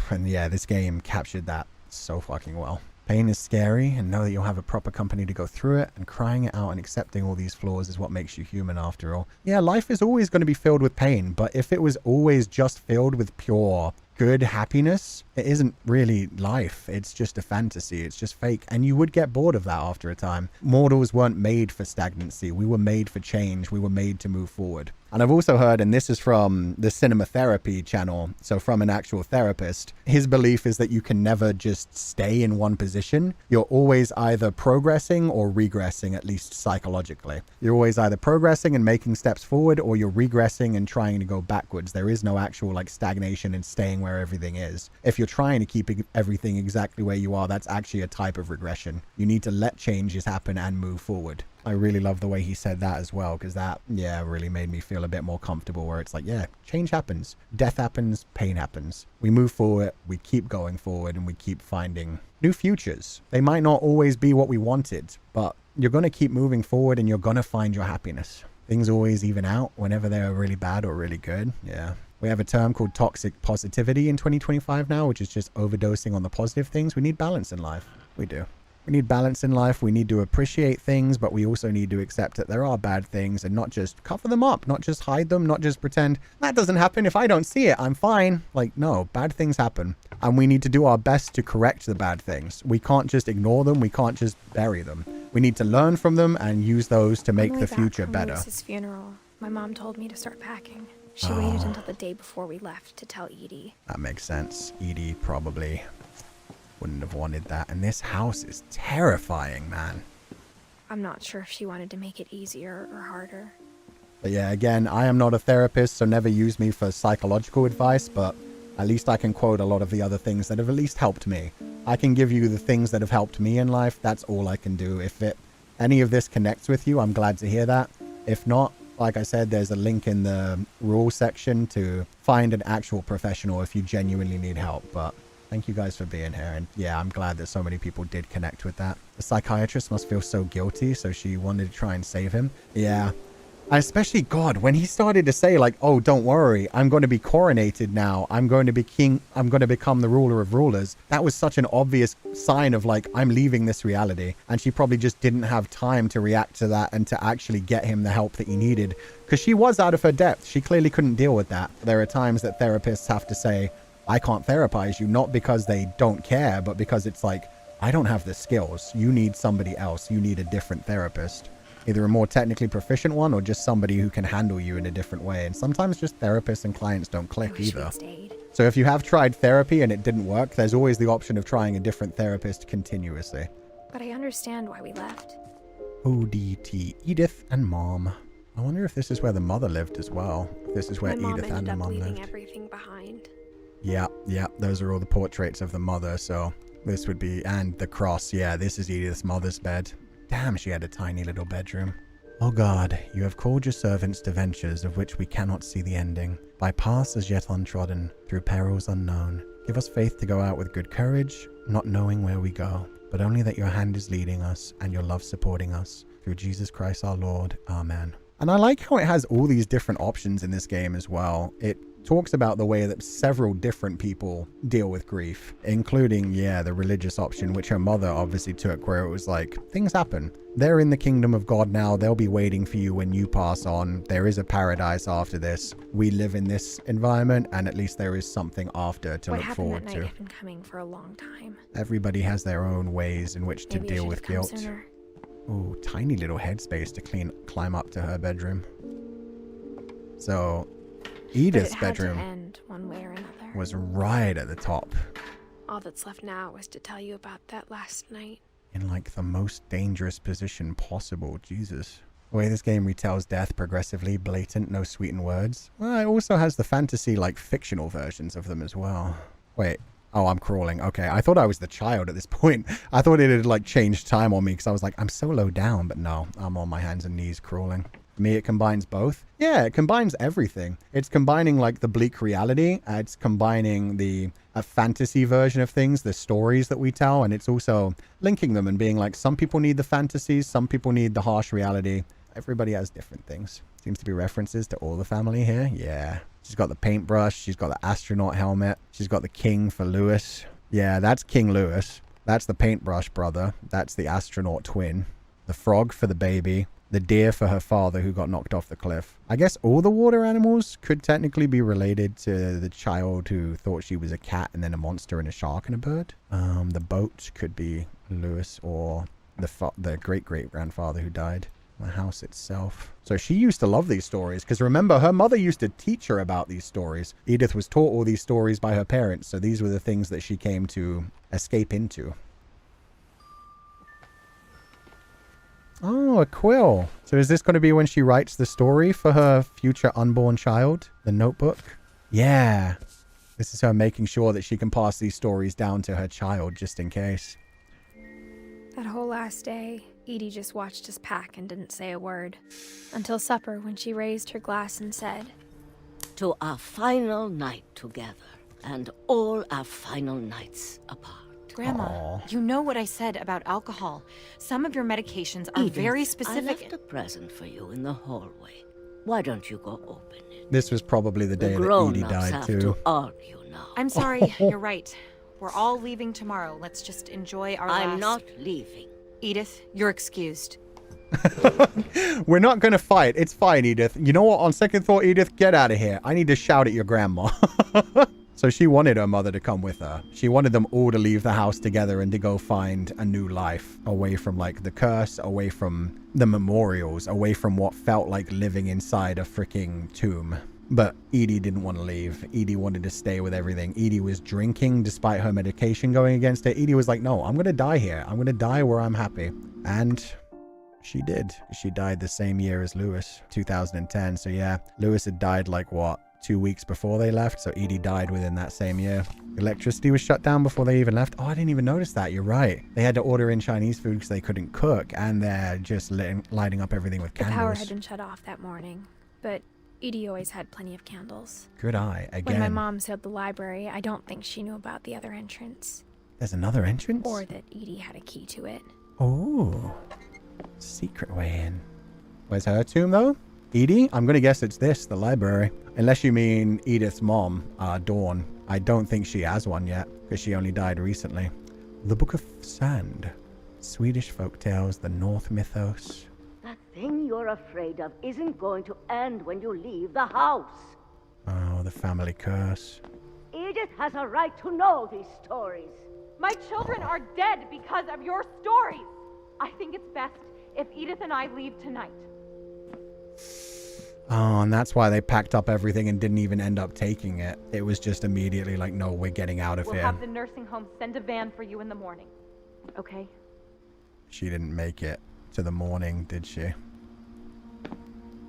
A: And yeah, this game captured that so fucking well. Pain is scary, and know that you'll have a proper company to go through it, and crying it out and accepting all these flaws is what makes you human after all. Yeah, life is always going to be filled with pain, but if it was always just filled with pure good happiness, it isn't really life. It's just a fantasy. It's just fake. And you would get bored of that after a time. Mortals weren't made for stagnancy. We were made for change. We were made to move forward. And I've also heard, and this is from the Cinema Therapy channel, so from an actual therapist, his belief is that you can never just stay in one position. You're always either progressing or regressing, at least psychologically. You're always either progressing and making steps forward, or you're regressing and trying to go backwards. There is no actual like stagnation and staying where everything is. If you're trying to keep everything exactly where you are, that's actually a type of regression. You need to let changes happen and move forward. I really love the way he said that as well, because that, yeah, really made me feel a bit more comfortable, where it's like, yeah, change happens, death happens, pain happens. We move forward, we keep going forward, and we keep finding new futures. They might not always be what we wanted, but you're going to keep moving forward and you're going to find your happiness. Things always even out whenever they're really bad or really good. Yeah. We have a term called toxic positivity in 2025 now, which is just overdosing on the positive things. We need balance in life. We do. We need balance in life. We need to appreciate things, but we also need to accept that there are bad things and not just cover them up, not just hide them, not just pretend that doesn't happen. If I don't see it, I'm fine. Like, no, bad things happen. and we need to do our best to correct the bad things. We can't just ignore them. We can't just bury them. We need to learn from them and use those to make the future better.
B: On Lewis's funeral, my mom told me to start packing. She waited until the day before we left to tell Edie.
A: That makes sense. Edie probably wouldn't have wanted that. And this house is terrifying, man.
B: I'm not sure if she wanted to make it easier or harder.
A: But yeah, again, I am not a therapist, so never use me for psychological advice, but at least I can quote a lot of the other things that have at least helped me. I can give you the things that have helped me in life. That's all I can do. If any of this connects with you, I'm glad to hear that. If not, like I said, there's a link in the rules section to find an actual professional if you genuinely need help. But thank you guys for being here. And yeah, I'm glad that so many people did connect with that. The psychiatrist must feel so guilty, so she wanted to try and save him. Yeah. Especially, God, when he started to say, like, oh, don't worry, I'm going to be coronated now. I'm going to be king. I'm going to become the ruler of rulers. That was such an obvious sign of, like, I'm leaving this reality. And she probably just didn't have time to react to that and to actually get him the help that he needed. Because she was out of her depth. She clearly couldn't deal with that. There are times that therapists have to say, I can't therapize you, not because they don't care, but because it's like, I don't have the skills. You need somebody else. You need a different therapist. Either a more technically proficient one or just somebody who can handle you in a different way. And sometimes just therapists and clients don't click either. So if you have tried therapy and it didn't work, there's always the option of trying a different therapist continuously.
B: But I understand why we left.
A: ODT, Edith and Mom. I wonder if this is where the mother lived as well. If this is where Edith and the mom lived.
B: Leaving everything behind.
A: Yeah, those are all the portraits of the mother. So this would be, and the cross. Yeah, this is Edith's mother's bed. Damn, she had a tiny little bedroom. O God, you have called your servants to ventures of which we cannot see the ending, by paths as yet untrodden, through perils unknown. Give us faith to go out with good courage, not knowing where we go, but only that your hand is leading us and your love supporting us. Through Jesus Christ our Lord. Amen. And I like how it has all these different options in this game as well. It talks about the way that several different people deal with grief, including, the religious option, which her mother obviously took, where it was like, things happen. They're in the kingdom of God now. They'll be waiting for you when you pass on. There is a paradise after this. We live in this environment, and at least there is something after to look forward to. What happened that night had been
B: coming for a long time.
A: Everybody has their own ways in which to deal with guilt. Ooh, tiny little headspace to climb up to her bedroom. So Edith's bedroom
B: end one way or another.
A: Was right at the top.
B: All that's left now is to tell you about that last night.
A: In like the most dangerous position possible. Jesus. The way this game retells death progressively, blatant, no sweetened words. Well, it also has the fantasy, like, fictional versions of them as well. Wait. Oh, I'm crawling. Okay, I thought I was the child at this point. I thought it had, like, changed time on me because I was like, I'm so low down. But no, I'm on my hands and knees crawling. For me, it combines both. Yeah, it combines everything. It's combining, like, the bleak reality. It's combining the fantasy version of things, the stories that we tell. And it's also linking them and being like, some people need the fantasies. Some people need the harsh reality. Everybody has different things. Seems to be references to all the family here. Yeah. She's got the paintbrush. She's got the astronaut helmet. She's got the king for Lewis. Yeah, that's King Lewis. That's the paintbrush brother. That's the astronaut twin. The frog for the baby. The deer for her father who got knocked off the cliff. I guess all the water animals could technically be related to the child who thought she was a cat and then a monster and a shark and a bird. The boat could be Lewis or the great-great-grandfather who died. The house itself. So she used to love these stories because remember, her mother used to teach her about these stories. Edith was taught all these stories by her parents. So these were the things that she came to escape into. Oh, a quill. So is this going to be when she writes the story for her future unborn child? The notebook? Yeah. This is her making sure that she can pass these stories down to her child just in case.
B: That whole last day, Edie just watched us pack and didn't say a word. Until supper when she raised her glass and said,
F: "To our final night together, and all our final nights apart."
G: Grandma,
A: Aww.
G: You know what I said about alcohol. Some of your medications are
F: Edith,
G: very specific.
F: I left a present for you in the hallway. Why don't you go open it?
A: This was probably the day that Edie died
F: have
A: too.
F: To argue now.
G: I'm sorry, you're right. We're all leaving tomorrow. Let's just enjoy our
F: I'm
G: last...
F: not leaving.
G: Edith, you're excused.
A: We're not going to fight. It's fine, Edith. You know what? On second thought, Edith, get out of here. I need to shout at your grandma. So she wanted her mother to come with her. She wanted them all to leave the house together and to go find a new life away from like the curse, away from the memorials, away from what felt like living inside a freaking tomb. But Edie didn't want to leave. Edie wanted to stay with everything. Edie was drinking despite her medication going against it. Edie was like, no, I'm going to die here. I'm going to die where I'm happy. And she did. She died the same year as Lewis, 2010. So yeah, Lewis had died like what? 2 weeks before they left, so Edie died within that same year. Electricity was shut down before they even left. Oh, I didn't even notice that. You're right. They had to order in Chinese food because they couldn't cook, and they're just lighting up everything with candles.
C: The power had been shut off that morning, but Edie always had plenty of candles.
A: Good eye. Again.
C: When my mom sailed the library, I don't think she knew about the other entrance.
A: There's another entrance?
C: Or that Edie had a key to it.
A: Oh. Secret way in. Where's her tomb, though? Edie? I'm going to guess it's this, the library. Unless you mean Edith's mom, Dawn. I don't think she has one yet, because she only died recently. The Book of Sand. Swedish folktales, the North mythos.
F: That thing you're afraid of isn't going to end when you leave the house.
A: Oh, the family curse.
F: Edith has a right to know these stories.
G: My children are dead because of your stories. I think it's best if Edith and I leave tonight.
A: Oh, and that's why they packed up everything and didn't even end up taking it. It was just immediately like, no, we're getting out of here.
G: We'll have the nursing home send a van for you in the morning. Okay?
A: She didn't make it to the morning, did she?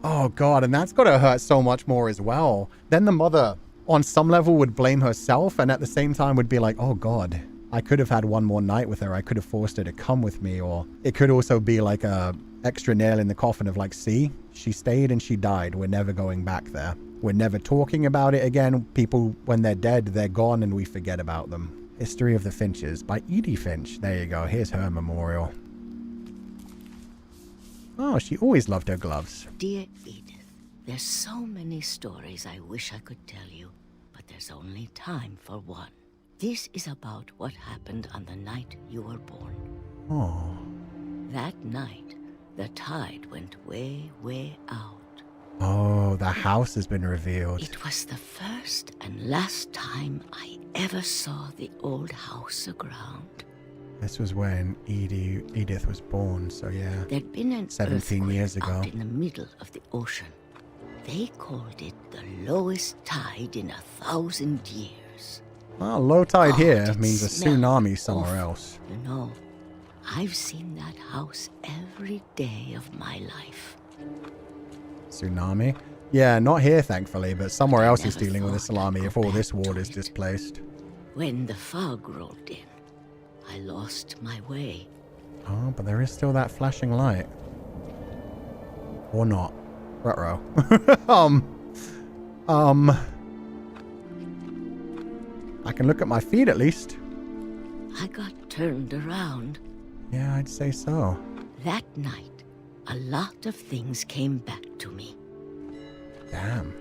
A: Oh, God, and that's got to hurt so much more as well. Then the mother, on some level, would blame herself and at the same time would be like, oh, God, I could have had one more night with her. I could have forced her to come with me. Or it could also be like a extra nail in the coffin of like, see, she stayed and she died. We're never going back there. We're never talking about it again. People, when they're dead, they're gone and we forget about them. History of the Finches by Edith Finch. There you go. Here's her memorial. Oh, she always loved her gloves.
F: Dear Edith, there's so many stories I wish I could tell you, but there's only time for one. This is about what happened on the night you were born.
A: Oh.
F: That night, the tide went way, way out.
A: Oh, the house has been revealed.
F: It was the first and last time I ever saw the old house aground.
A: This was when Edith was born, so yeah.
F: There'd been an
A: 17 years ago.
F: out in the middle of the ocean. They called it the lowest tide in 1,000 years.
A: Well, low tide here
F: it
A: means a
F: smelled
A: tsunami somewhere
F: awful.
A: else.
F: You know, I've seen that house every day of my life.
A: Tsunami? Yeah, not here, thankfully, but somewhere else is
F: never
A: dealing with a
F: thought I'd
A: tsunami
F: go
A: if all
F: back
A: this
F: to
A: water is
F: it.
A: displaced.
F: When the fog rolled in, I lost my way.
A: Oh, but there is still that flashing light. Or not. Ruh-roh. I can look at my feet at least.
F: I got turned around.
A: Yeah, I'd say so.
F: That night, a lot of things came back to me.
A: Damn.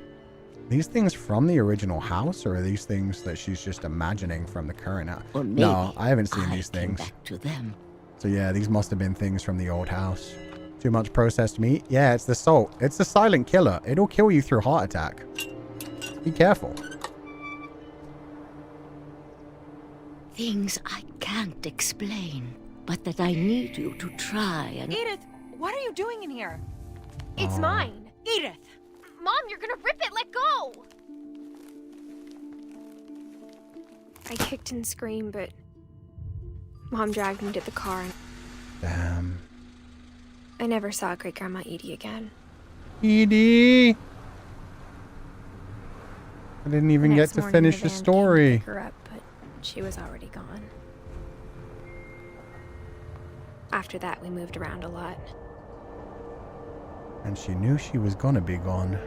A: These things from the original house, or are these things that she's just imagining from the current house?
F: Or maybe
A: No, I haven't seen
F: I
A: these
F: came
A: things.
F: back to them.
A: So yeah, these must have been things from the old house. Too much processed meat? Yeah, it's the salt. It's the silent killer. It'll kill you through heart attack. Be careful.
F: Things I can't explain, but that I need you to try and...
G: Edith, what are you doing in here?
C: It's mine.
G: Edith!
C: Mom, you're gonna rip it. Let go. I kicked and screamed, but Mom dragged me to the car and
A: Damn.
C: I never saw Great Grandma Edie again.
A: Edie! I didn't even get
C: Next
A: to
C: morning,
A: finish
C: the
A: the
C: van came to
A: story.
C: pick her up, but she was already gone. After that, we moved around a lot.
A: And she knew she was gonna be gone.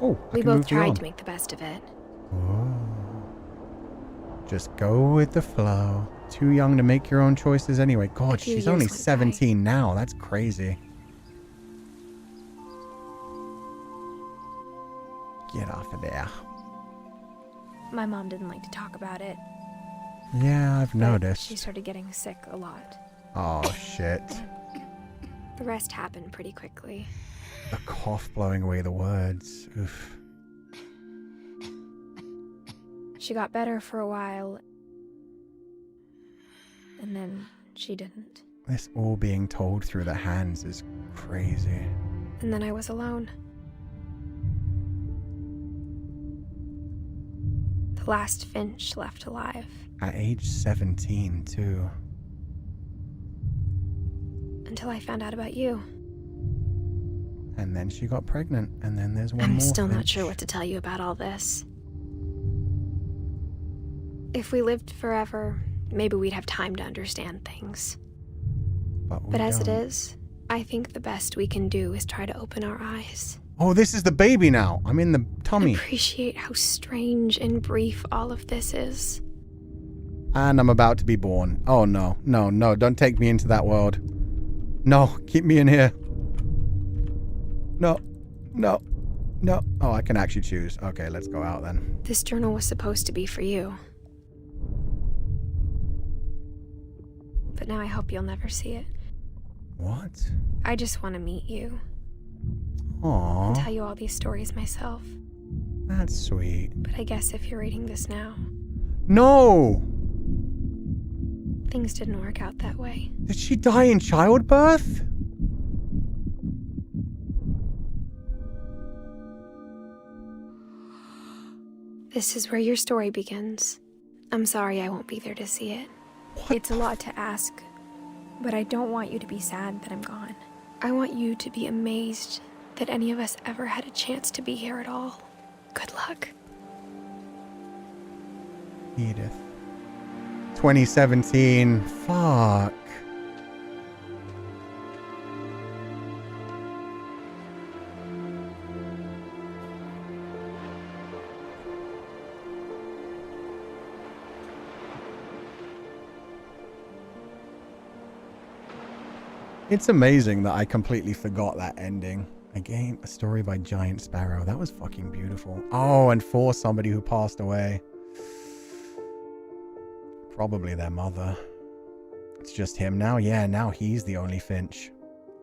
A: Oh, I
C: We
A: can move
C: both
A: the
C: tried
A: arm.
C: to make the best of it.
A: Whoa. Just go with the flow. Too young to make your own choices anyway. God,
C: A few
A: she's
C: years
A: only
C: went by.
A: 17 now. That's crazy. Get off of there.
C: My mom didn't like to talk about it.
A: Yeah, I've
C: but
A: noticed.
C: She started getting sick a lot.
A: Oh, shit.
C: The rest happened pretty quickly.
A: The cough blowing away the words. Oof.
B: She got better for a while, and then she didn't.
A: This all being told through the hands is crazy.
B: And then I was alone. The last Finch left alive.
A: At age 17, too.
B: Until I found out about you.
A: And then she got pregnant, and then there's one more
B: I'm still not
A: Finch.
B: sure what to tell you about all this. If we lived forever, maybe we'd have time to understand things.
A: But
B: as it is, I think the best we can do is try to open our eyes.
A: Oh, this is the baby now. I'm in the tummy.
B: Appreciate how strange and brief all of this is.
A: And I'm about to be born. Oh, no. No, no. Don't take me into that world. No. Keep me in here. No. No. No. Oh, I can actually choose. Okay, let's go out then.
B: This journal was supposed to be for you. But now I hope you'll never see it.
A: What?
B: I just want to meet you.
A: Aww.
B: And tell you all these stories myself.
A: That's sweet.
B: But I guess if you're reading this now...
A: No!
B: Things didn't work out that way.
A: Did she die in childbirth?
B: This is where your story begins. I'm sorry I won't be there to see it. It's a lot to ask, but I don't want you to be sad that I'm gone. I want you to be amazed that any of us ever had a chance to be here at all. Good luck.
A: Edith. 2017. Fuck. It's amazing that I completely forgot that ending. A story by Giant Sparrow. That was fucking beautiful. Oh, and for somebody who passed away. Probably their mother. It's just him now. Yeah, now he's the only Finch.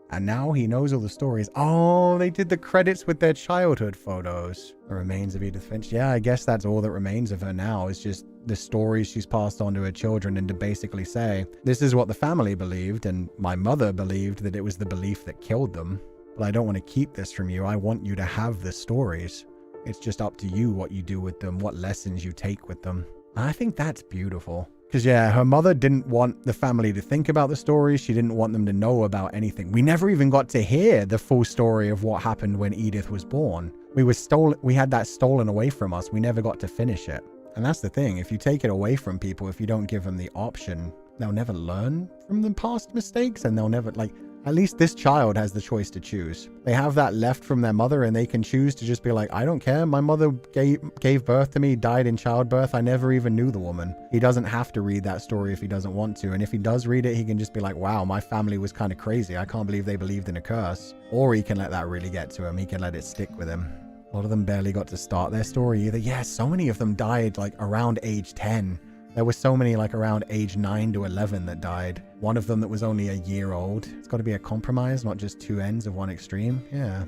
A: And now he knows all the stories. Oh, they did the credits with their childhood photos. The remains of Edith Finch. Yeah, I guess that's all that remains of her now, is just the stories she's passed on to her children, and to basically say, this is what the family believed, and my mother believed that it was the belief that killed them. But I don't want to keep this from you. I want you to have the stories. It's just up to you what you do with them, what lessons you take with them. I think that's beautiful. Because, yeah, her mother didn't want the family to think about the stories. She didn't want them to know about anything. We never even got to hear the full story of what happened when Edith was born. We had that stolen away from us. We never got to finish it. And that's the thing. If you take it away from people, if you don't give them the option, they'll never learn from the past mistakes, and they'll never, like, at least this child has the choice to choose. They have that left from their mother, and they can choose to just be like, I don't care. My mother gave birth to me, died in childbirth. I never even knew the woman. He doesn't have to read that story if he doesn't want to. And if he does read it, he can just be like, wow, my family was kind of crazy. I can't believe they believed in a curse. Or he can let that really get to him. He can let it stick with him. A lot of them barely got to start their story either. Yeah, so many of them died like around age 10. There were so many like around age 9 to 11 that died. One of them that was only a year old. It's got to be a compromise, not just two ends of one extreme. Yeah.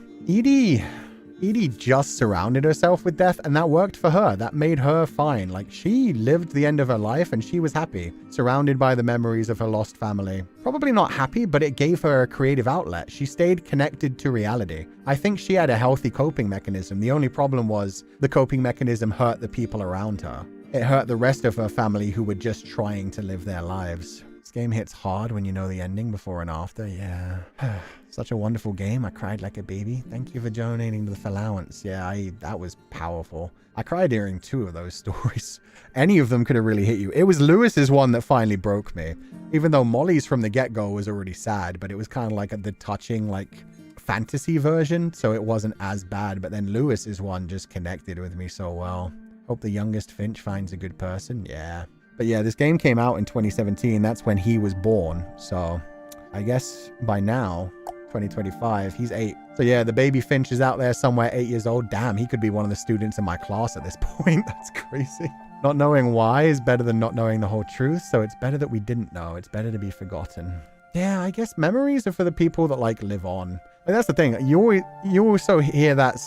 A: Edie just surrounded herself with death, and that worked for her. That made her fine. Like, she lived the end of her life and she was happy, surrounded by the memories of her lost family. Probably not happy, but it gave her a creative outlet. She stayed connected to reality. I think she had a healthy coping mechanism. The only problem was the coping mechanism hurt the people around her. It hurt the rest of her family who were just trying to live their lives. This game hits hard when you know the ending before and after. Yeah. Such a wonderful game. I cried like a baby. Thank you for donating to the Feileacán. Yeah, that was powerful. I cried hearing 2 of those stories. Any of them could have really hit you. It was Lewis's one that finally broke me. Even though Molly's from the get-go was already sad, but it was kind of like the touching, like, fantasy version, so it wasn't as bad. But then Lewis's one just connected with me so well. Hope the youngest Finch finds a good person. Yeah. But yeah, this game came out in 2017. That's when he was born. So I guess by now, 2025, he's 8. So yeah, the baby Finch is out there somewhere 8 years old. Damn, he could be one of the students in my class at this point. That's crazy. Not knowing why is better than not knowing the whole truth. So it's better that we didn't know. It's better to be forgotten. Yeah, I guess memories are for the people that like live on. But that's the thing. You also hear that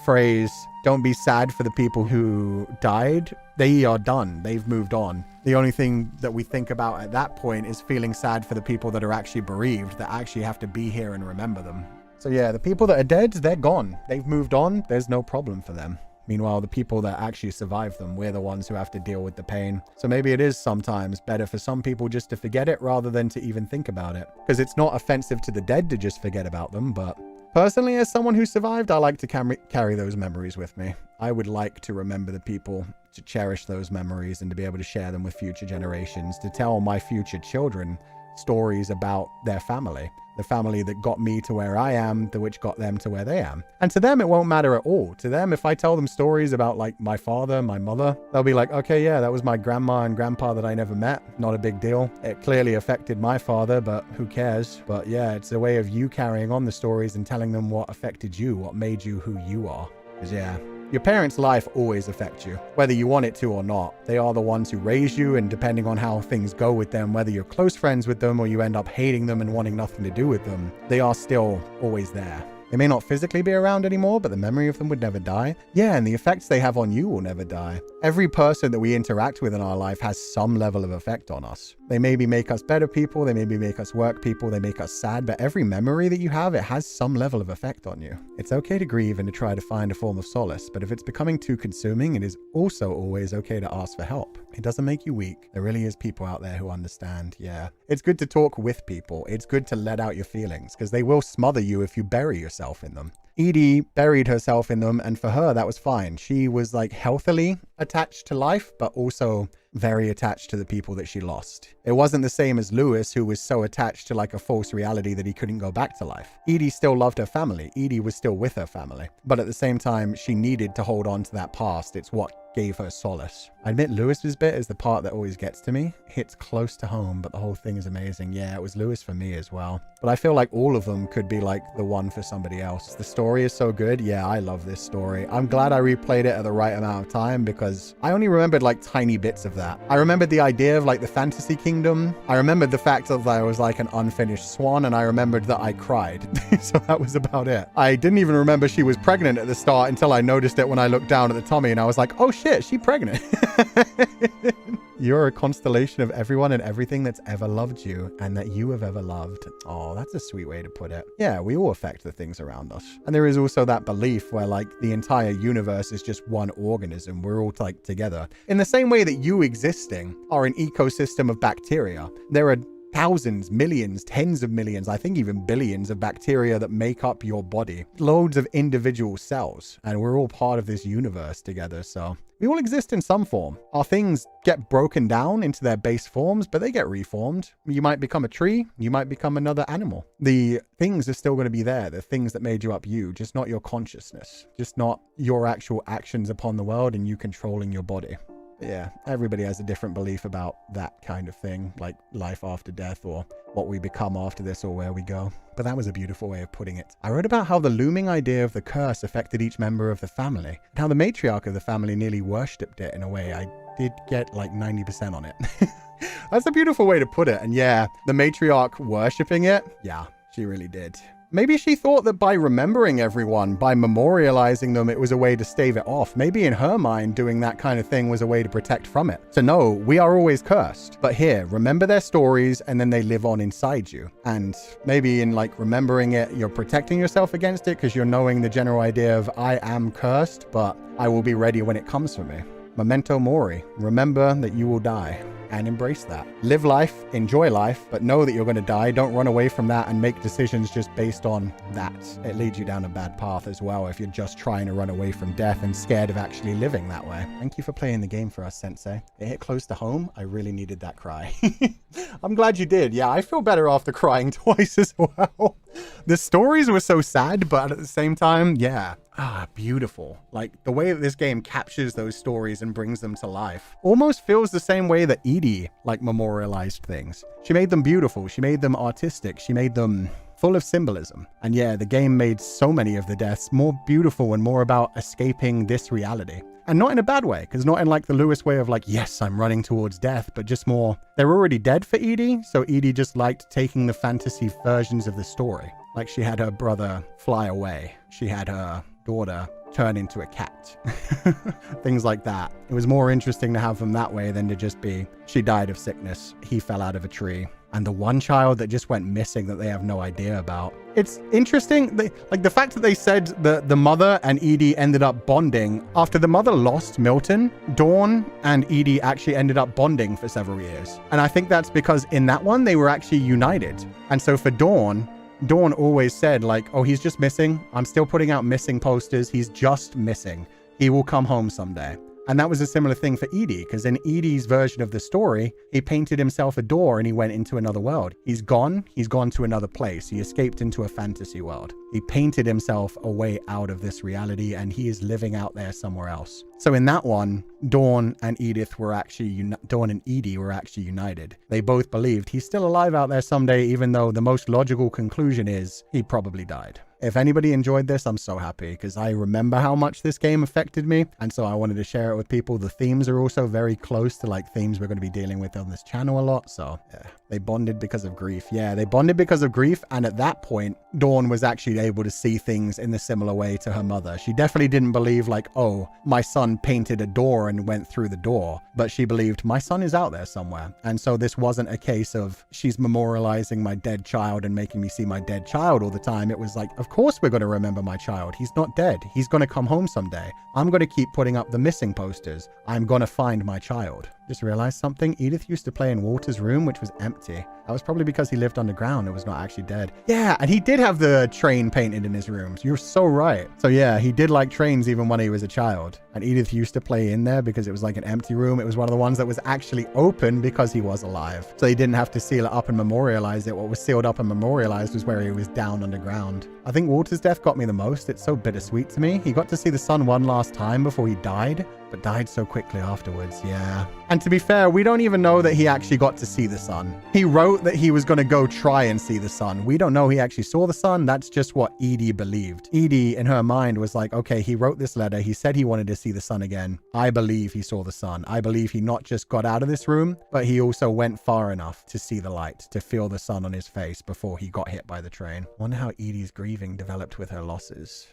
A: phrase, don't be sad for the people who died. They are done. They've moved on. The only thing that we think about at that point is feeling sad for the people that are actually bereaved, that actually have to be here and remember them. So yeah, the people that are dead, they're gone. They've moved on. There's no problem for them. Meanwhile, the people that actually survive them, we're the ones who have to deal with the pain. So maybe it is sometimes better for some people just to forget it rather than to even think about it. Because it's not offensive to the dead to just forget about them, but personally, as someone who survived, I like to carry those memories with me. I would like to remember the people, to cherish those memories, and to be able to share them with future generations, to tell my future children stories about their family, the family that got me to where I am, which got them to where they am. And to them, it won't matter at all. To them, if I tell them stories about like my father, my mother, they'll be like, okay, yeah, that was my grandma and grandpa that I never met. Not a big deal. It clearly affected my father, but who cares? But yeah, it's a way of you carrying on the stories and telling them what affected you, what made you who you are. Because yeah, your parents' life always affects you, whether you want it to or not. They are the ones who raise you, and depending on how things go with them, whether you're close friends with them or you end up hating them and wanting nothing to do with them, they are still always there. They may not physically be around anymore, but the memory of them would never die. Yeah, and the effects they have on you will never die. Every person that we interact with in our life has some level of effect on us. They maybe make us better people, they maybe make us work people, they make us sad, but every memory that you have, it has some level of effect on you. It's okay to grieve and to try to find a form of solace, but if it's becoming too consuming, it is also always okay to ask for help. It doesn't make you weak. There really is people out there who understand, yeah. It's good to talk with people. It's good to let out your feelings, because they will smother you if you bury yourself in them. Edie buried herself in them, and for her, that was fine. She was like healthily attached to life, but also very attached to the people that she lost. It wasn't the same as Lewis, who was so attached to like a false reality that he couldn't go back to life. Edie still loved her family. Edie was still with her family. But at the same time, she needed to hold on to that past. It's what gave her solace. I admit Lewis's bit is the part that always gets to me. Hits close to home, but the whole thing is amazing. Yeah, it was Lewis for me as well. But I feel like all of them could be like the one for somebody else. The story is so good. Yeah, I love this story. I'm glad I replayed it at the right amount of time, because I only remembered like tiny bits of that. I remembered the idea of like the fantasy kingdom. I remembered the fact that I was like an unfinished swan, and I remembered that I cried. So that was about it. I didn't even remember she was pregnant at the start until I noticed it when I looked down at the tummy, and I was like, oh shit, she's pregnant. You're a constellation of everyone and everything that's ever loved you and that you have ever loved. Oh, that's a sweet way to put it. Yeah, we all affect the things around us. And there is also that belief where like the entire universe is just one organism. We're all like together. In the same way that you existing are an ecosystem of bacteria. There are thousands, millions, tens of millions, I think even billions of bacteria that make up your body. Loads of individual cells. And we're all part of this universe together. So we all exist in some form. Our things get broken down into their base forms, but they get reformed. You might become a tree. You might become another animal. The things are still going to be there. The things that made you up you, just not your consciousness, just not your actual actions upon the world and you controlling your body. Yeah, everybody has a different belief about that kind of thing, like life after death or what we become after this or where we go. But that was a beautiful way of putting it. I wrote about how the looming idea of the curse affected each member of the family, and how the matriarch of the family nearly worshipped it in a way. I did get like 90% on it. That's a beautiful way to put it. And yeah, the matriarch worshipping it, yeah, she really did. Maybe she thought that by remembering everyone, by memorializing them, it was a way to stave it off. Maybe in her mind, doing that kind of thing was a way to protect from it. So no, we are always cursed. But here, remember their stories and then they live on inside you. And maybe in like remembering it, you're protecting yourself against it because you're knowing the general idea of I am cursed, but I will be ready when it comes for me. Memento mori. Remember that you will die. And embrace that. Live life, enjoy life, but know that you're going to die. Don't run away from that and make decisions just based on that. It leads you down a bad path as well if you're just trying to run away from death and scared of actually living that way. Thank you for playing the game for us, Sensei. It hit close to home. I really needed that cry. I'm glad you did. Yeah, I feel better after crying twice as well. The stories were so sad, but at the same time, yeah. Beautiful. Like the way that this game captures those stories and brings them to life almost feels the same way that Edie like memorialized things. She made them beautiful. She made them artistic. She made them full of symbolism. And yeah, the game made so many of the deaths more beautiful and more about escaping this reality. And not in a bad way, because not in like the Lewis way of like, yes, I'm running towards death, but just more, they're already dead for Edie, so Edie just liked taking the fantasy versions of the story. Like she had her brother fly away. She had her daughter turn into a cat. Things like that. It was more interesting to have them that way than to just be, she died of sickness, he fell out of a tree. And the one child that just went missing that they have no idea about. It's interesting, like the fact that they said that the mother and Edie ended up bonding. After the mother lost Milton, Dawn and Edie actually ended up bonding for several years. And I think that's because in that one, they were actually united. And so for Dawn always said like, oh, he's just missing. I'm still putting out missing posters. He's just missing. He will come home someday. And that was a similar thing for Edie, because in Edie's version of the story, he painted himself a door and he went into another world. He's gone to another place. He escaped into a fantasy world. He painted himself a way out of this reality and he is living out there somewhere else. So in that one, Dawn and Edie were actually united. They both believed he's still alive out there someday, even though the most logical conclusion is he probably died. If anybody enjoyed this, I'm so happy because I remember how much this game affected me. And so I wanted to share it with people. The themes are also very close to like themes we're going to be dealing with on this channel a lot. So yeah, they bonded because of grief. Yeah, they bonded because of grief. And at that point, Dawn was actually able to see things in a similar way to her mother. She definitely didn't believe like, oh, my son painted a door and went through the door. But she believed my son is out there somewhere. And so this wasn't a case of she's memorializing my dead child and making me see my dead child all the time. It was like, of course we're going to remember my child. He's not dead. He's going to come home someday. I'm going to keep putting up the missing posters. I'm going to find my child. Just realized something. Edith used to play in Walter's room, which was empty. That was probably because he lived underground and was not actually dead. Yeah, and he did have the train painted in his rooms. You're so right. So yeah, he did like trains even when he was a child. And Edith used to play in there because it was like an empty room. It was one of the ones that was actually open because he was alive. So he didn't have to seal it up and memorialize it. What was sealed up and memorialized was where he was down underground. I think Walter's death got me the most. It's so bittersweet to me. He got to see the sun one last time before he died, but died so quickly afterwards. Yeah. And to be fair, we don't even know that he actually got to see the sun. He wrote that he was going to go try and see the sun. We don't know he actually saw the sun. That's just what Edie believed. Edie in her mind was like, okay, he wrote this letter. He said he wanted to see the sun again. I believe he saw the sun. I believe he not just got out of this room, but he also went far enough to see the light, to feel the sun on his face before he got hit by the train. I wonder how Edie's grieving developed with her losses.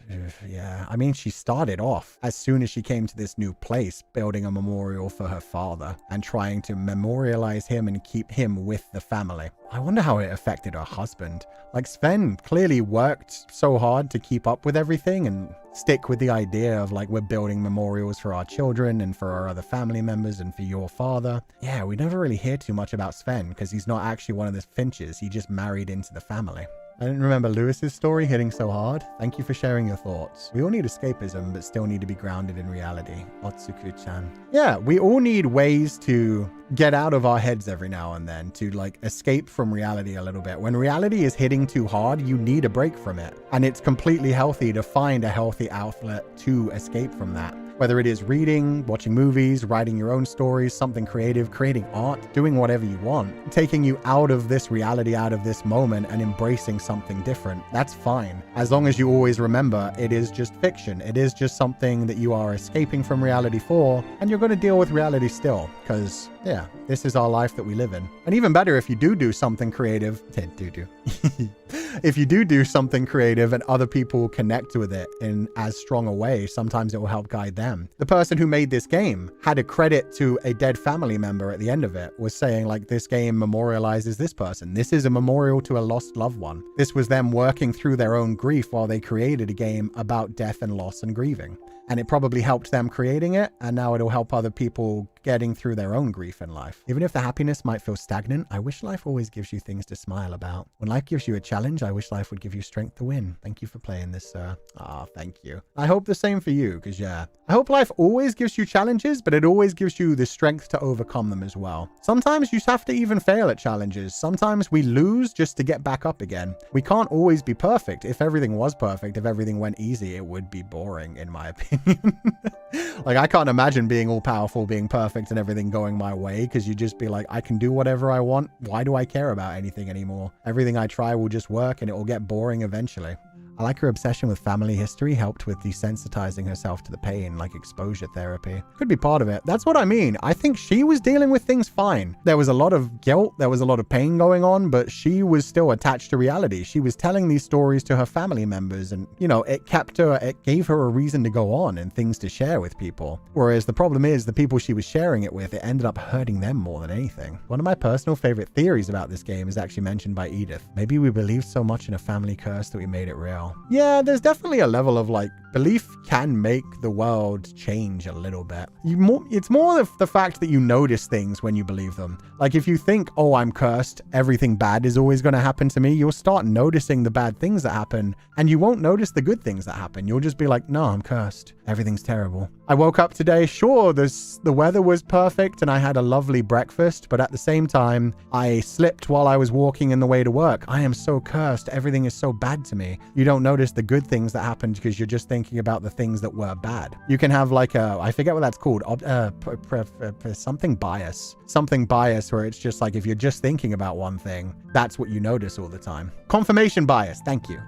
A: Yeah. I mean, she started off as soon as she came to this new place, building a memorial for her father and trying to memorialize him and keep him with the family. I wonder how it affected her husband. Like Sven clearly worked so hard to keep up with everything and stick with the idea of like, we're building memorials for our children and for our other family members and for your father. Yeah, we never really hear too much about Sven because he's not actually one of the Finches. He just married into the family. I didn't remember Lewis's story hitting so hard. Thank you for sharing your thoughts. We all need escapism, but still need to be grounded in reality. Otsuku-chan. Yeah, we all need ways to get out of our heads every now and then, to like escape from reality a little bit. When reality is hitting too hard, you need a break from it. And it's completely healthy to find a healthy outlet to escape from that. Whether it is reading, watching movies, writing your own stories, something creative, creating art, doing whatever you want, taking you out of this reality, out of this moment and embracing something different. That's fine. As long as you always remember it is just fiction. It is just something that you are escaping from reality for, and you're going to deal with reality still. Because, yeah, this is our life that we live in. And even better if you do something creative. If you do something creative and other people connect with it in as strong a way, sometimes it will help guide them. The person who made this game had a credit to a dead family member at the end of it, was saying like, this game memorializes this person. This is a memorial to a lost loved one. This was them working through their own grief while they created a game about death and loss and grieving. And it probably helped them creating it, and now it'll help other people getting through their own grief in life. Even if the happiness might feel stagnant, I wish life always gives you things to smile about. When life gives you a challenge, I wish life would give you strength to win. Thank you for playing this, sir. Thank you. I hope the same for you, because yeah, I hope life always gives you challenges, but it always gives you the strength to overcome them as well. Sometimes you have to even fail at challenges. Sometimes we lose just to get back up again. We can't always be perfect. If everything was perfect, if everything went easy, it would be boring, in my opinion. Like, I can't imagine being all powerful, being perfect and everything going my way, because you just be like, I can do whatever I want. Why do I care about anything anymore? Everything I try will just work and it will get boring eventually. I like her obsession with family history helped with desensitizing herself to the pain, like exposure therapy. Could be part of it. That's what I mean. I think she was dealing with things fine. There was a lot of guilt, there was a lot of pain going on, but she was still attached to reality. She was telling these stories to her family members, and, you know, it gave her a reason to go on and things to share with people. Whereas the problem is, the people she was sharing it with, it ended up hurting them more than anything. One of my personal favorite theories about this game is actually mentioned by Edith. Maybe we believed so much in a family curse that we made it real. Yeah, there's definitely a level of like, belief can make the world change a little bit. It's more of the fact that you notice things when you believe them. Like if you think, oh, I'm cursed, everything bad is always going to happen to me, you'll start noticing the bad things that happen, and you won't notice the good things that happen. You'll just be like, no, I'm cursed. Everything's terrible. I woke up today, sure, the weather was perfect and I had a lovely breakfast, but at the same time, I slipped while I was walking in the way to work. I am so cursed. Everything is so bad to me. You don't notice the good things that happened because you're just thinking about the things that were bad. You can have like I forget what that's called, something bias where it's just like if you're just thinking about one thing, that's what you notice all the time. Confirmation bias. Thank you.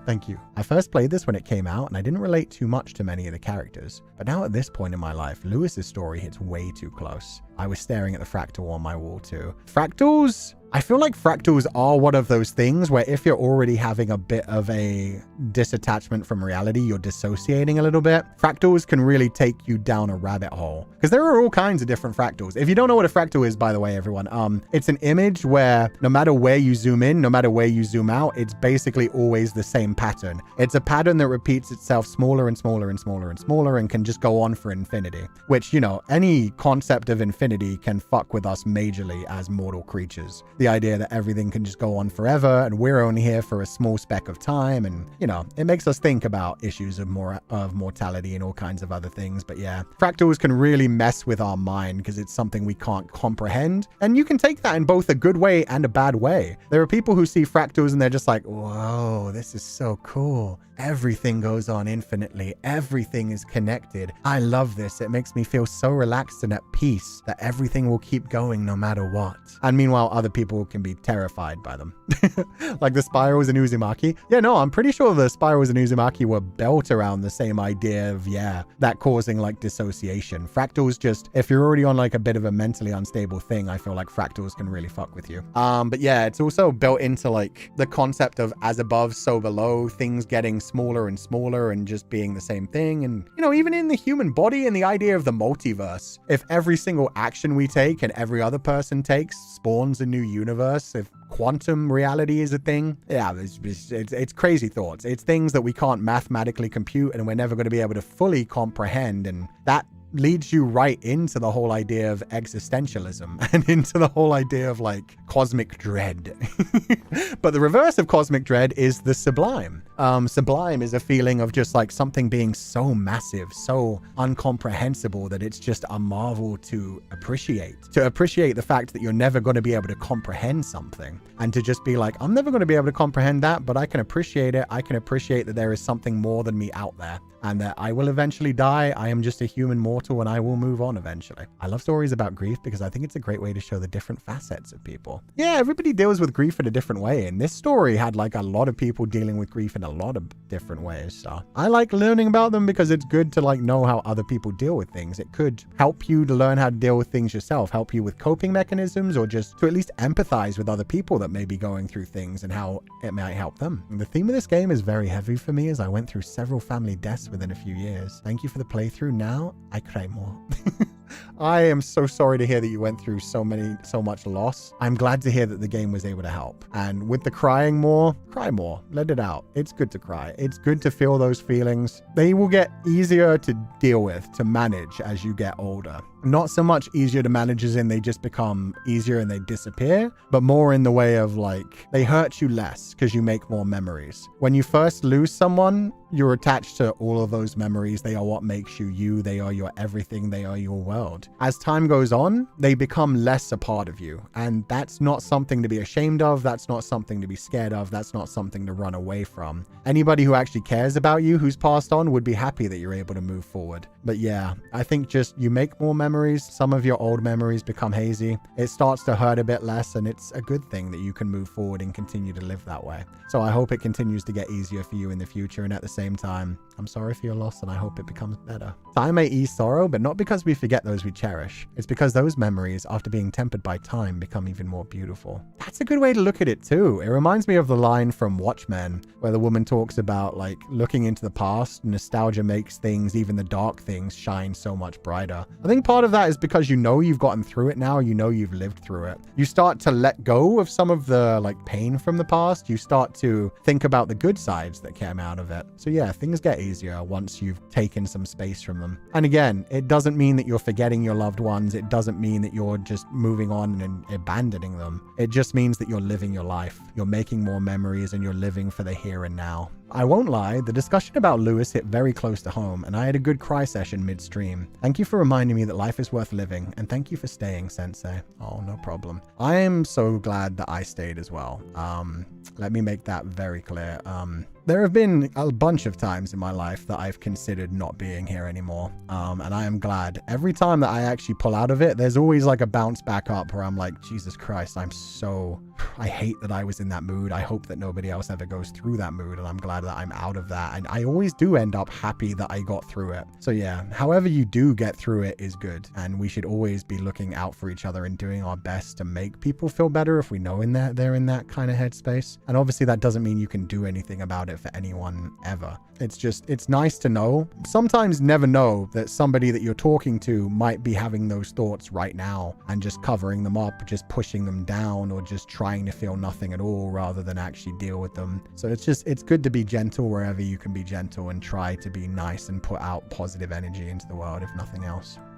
A: Thank you. I first played this when it came out and I didn't relate too much to many of the characters. But now at this point in my life, Lewis's story hits way too close. I was staring at the fractal on my wall too. Fractals? I feel like fractals are one of those things where if you're already having a bit of a disattachment from reality, you're dissociating a little bit. Fractals can really take you down a rabbit hole because there are all kinds of different fractals. If you don't know what a fractal is, by the way, everyone, it's an image where no matter where you zoom in, no matter where you zoom out, it's basically always the same pattern. It's a pattern that repeats itself smaller and smaller and smaller and smaller and can just go on for infinity, which, you know, any concept of infinity can fuck with us majorly as mortal creatures. The idea that everything can just go on forever and we're only here for a small speck of time, and you know, it makes us think about issues of mortality and all kinds of other things. But yeah, fractals can really mess with our mind because it's something we can't comprehend, and you can take that in both a good way and a bad way. There are people who see fractals and they're just like, whoa, this is so cool. Everything goes on infinitely. Everything is connected. I love this. It makes me feel so relaxed and at peace that everything will keep going no matter what. And meanwhile, other people can be terrified by them. Like the spirals in Uzumaki. Yeah, no, I'm pretty sure the spirals in Uzumaki were built around the same idea of, yeah, that causing like dissociation. Fractals just, if you're already on like a bit of a mentally unstable thing, I feel like fractals can really fuck with you. But yeah, it's also built into like the concept of as above, so below, things getting smaller and smaller and just being the same thing. And, you know, even in the human body and the idea of the multiverse, if every single action we take and every other person takes spawns a new universe, if quantum reality is a thing, yeah, it's crazy thoughts. It's things that we can't mathematically compute and we're never going to be able to fully comprehend, and that leads you right into the whole idea of existentialism and into the whole idea of like cosmic dread. But the reverse of cosmic dread is the sublime. Sublime is a feeling of just like something being so massive, so incomprehensible that it's just a marvel to appreciate. To appreciate the fact that you're never going to be able to comprehend something, and to just be like, I'm never going to be able to comprehend that, but I can appreciate it. I can appreciate that there is something more than me out there, and that I will eventually die. I am just a human mortal and I will move on eventually. I love stories about grief because I think it's a great way to show the different facets of people. Yeah, everybody deals with grief in a different way, and this story had like a lot of people dealing with grief in a lot of different ways. So I like learning about them because it's good to like know how other people deal with things. It could help you to learn how to deal with things yourself, help you with coping mechanisms, or just to at least empathize with other people that may be going through things and how it might help them. The theme of this game is very heavy for me as I went through several family deaths within a few years. Thank you for the playthrough. Now I cry more. I am so sorry to hear that you went through so much loss. I'm glad to hear that the game was able to help. And with the crying more, cry more. Let it out. It's good to cry. It's good to feel those feelings. They will get easier to deal with, to manage as you get older. Not so much easier to manage as in they just become easier and they disappear, but more in the way of like, they hurt you less because you make more memories. When you first lose someone, you're attached to all of those memories. They are what makes you you. They are your everything. They are your world. As time goes on, they become less a part of you. And that's not something to be ashamed of. That's not something to be scared of. That's not something to run away from. Anybody who actually cares about you, who's passed on, would be happy that you're able to move forward. But yeah, I think just you make more memories memories, some of your old memories become hazy. It starts to hurt a bit less, and it's a good thing that you can move forward and continue to live that way. So I hope it continues to get easier for you in the future, and at the same time, I'm sorry for your loss, and I hope it becomes better. Time may ease sorrow, but not because we forget those we cherish. It's because those memories, after being tempered by time, become even more beautiful. That's a good way to look at it too. It reminds me of the line from Watchmen, where the woman talks about like looking into the past. Nostalgia makes things, even the dark things, shine so much brighter. I think part of that is because you know you've gotten through it now, you know you've lived through it. You start to let go of some of the like pain from the past. You start to think about the good sides that came out of it. So yeah, things get easier once you've taken some space from them. And again, it doesn't mean that you're forgetting your loved ones. It doesn't mean that you're just moving on and abandoning them. It just means that you're living your life. You're making more memories and you're living for the here and now. I won't lie, the discussion about Lewis hit very close to home, and I had a good cry session midstream. Thank you for reminding me that life is worth living, and thank you for staying, Sensei. Oh, no problem. I am so glad that I stayed as well. Let me make that very clear. There have been a bunch of times in my life that I've considered not being here anymore, and I am glad. Every time that I actually pull out of it, there's always like a bounce back up where I'm like, Jesus Christ, I hate that I was in that mood. I hope that nobody else ever goes through that mood, and I'm glad that I'm out of that. And I always do end up happy that I got through it. So yeah, however you do get through it is good, and we should always be looking out for each other and doing our best to make people feel better if we know they're in that kind of headspace. And obviously that doesn't mean you can do anything about it for anyone ever. It's nice to know. Sometimes never know that somebody that you're talking to might be having those thoughts right now and just covering them up, just pushing them down, or just trying to feel nothing at all rather than actually deal with them. So it's good to be gentle wherever you can be gentle and try to be nice and put out positive energy into the world, if nothing else.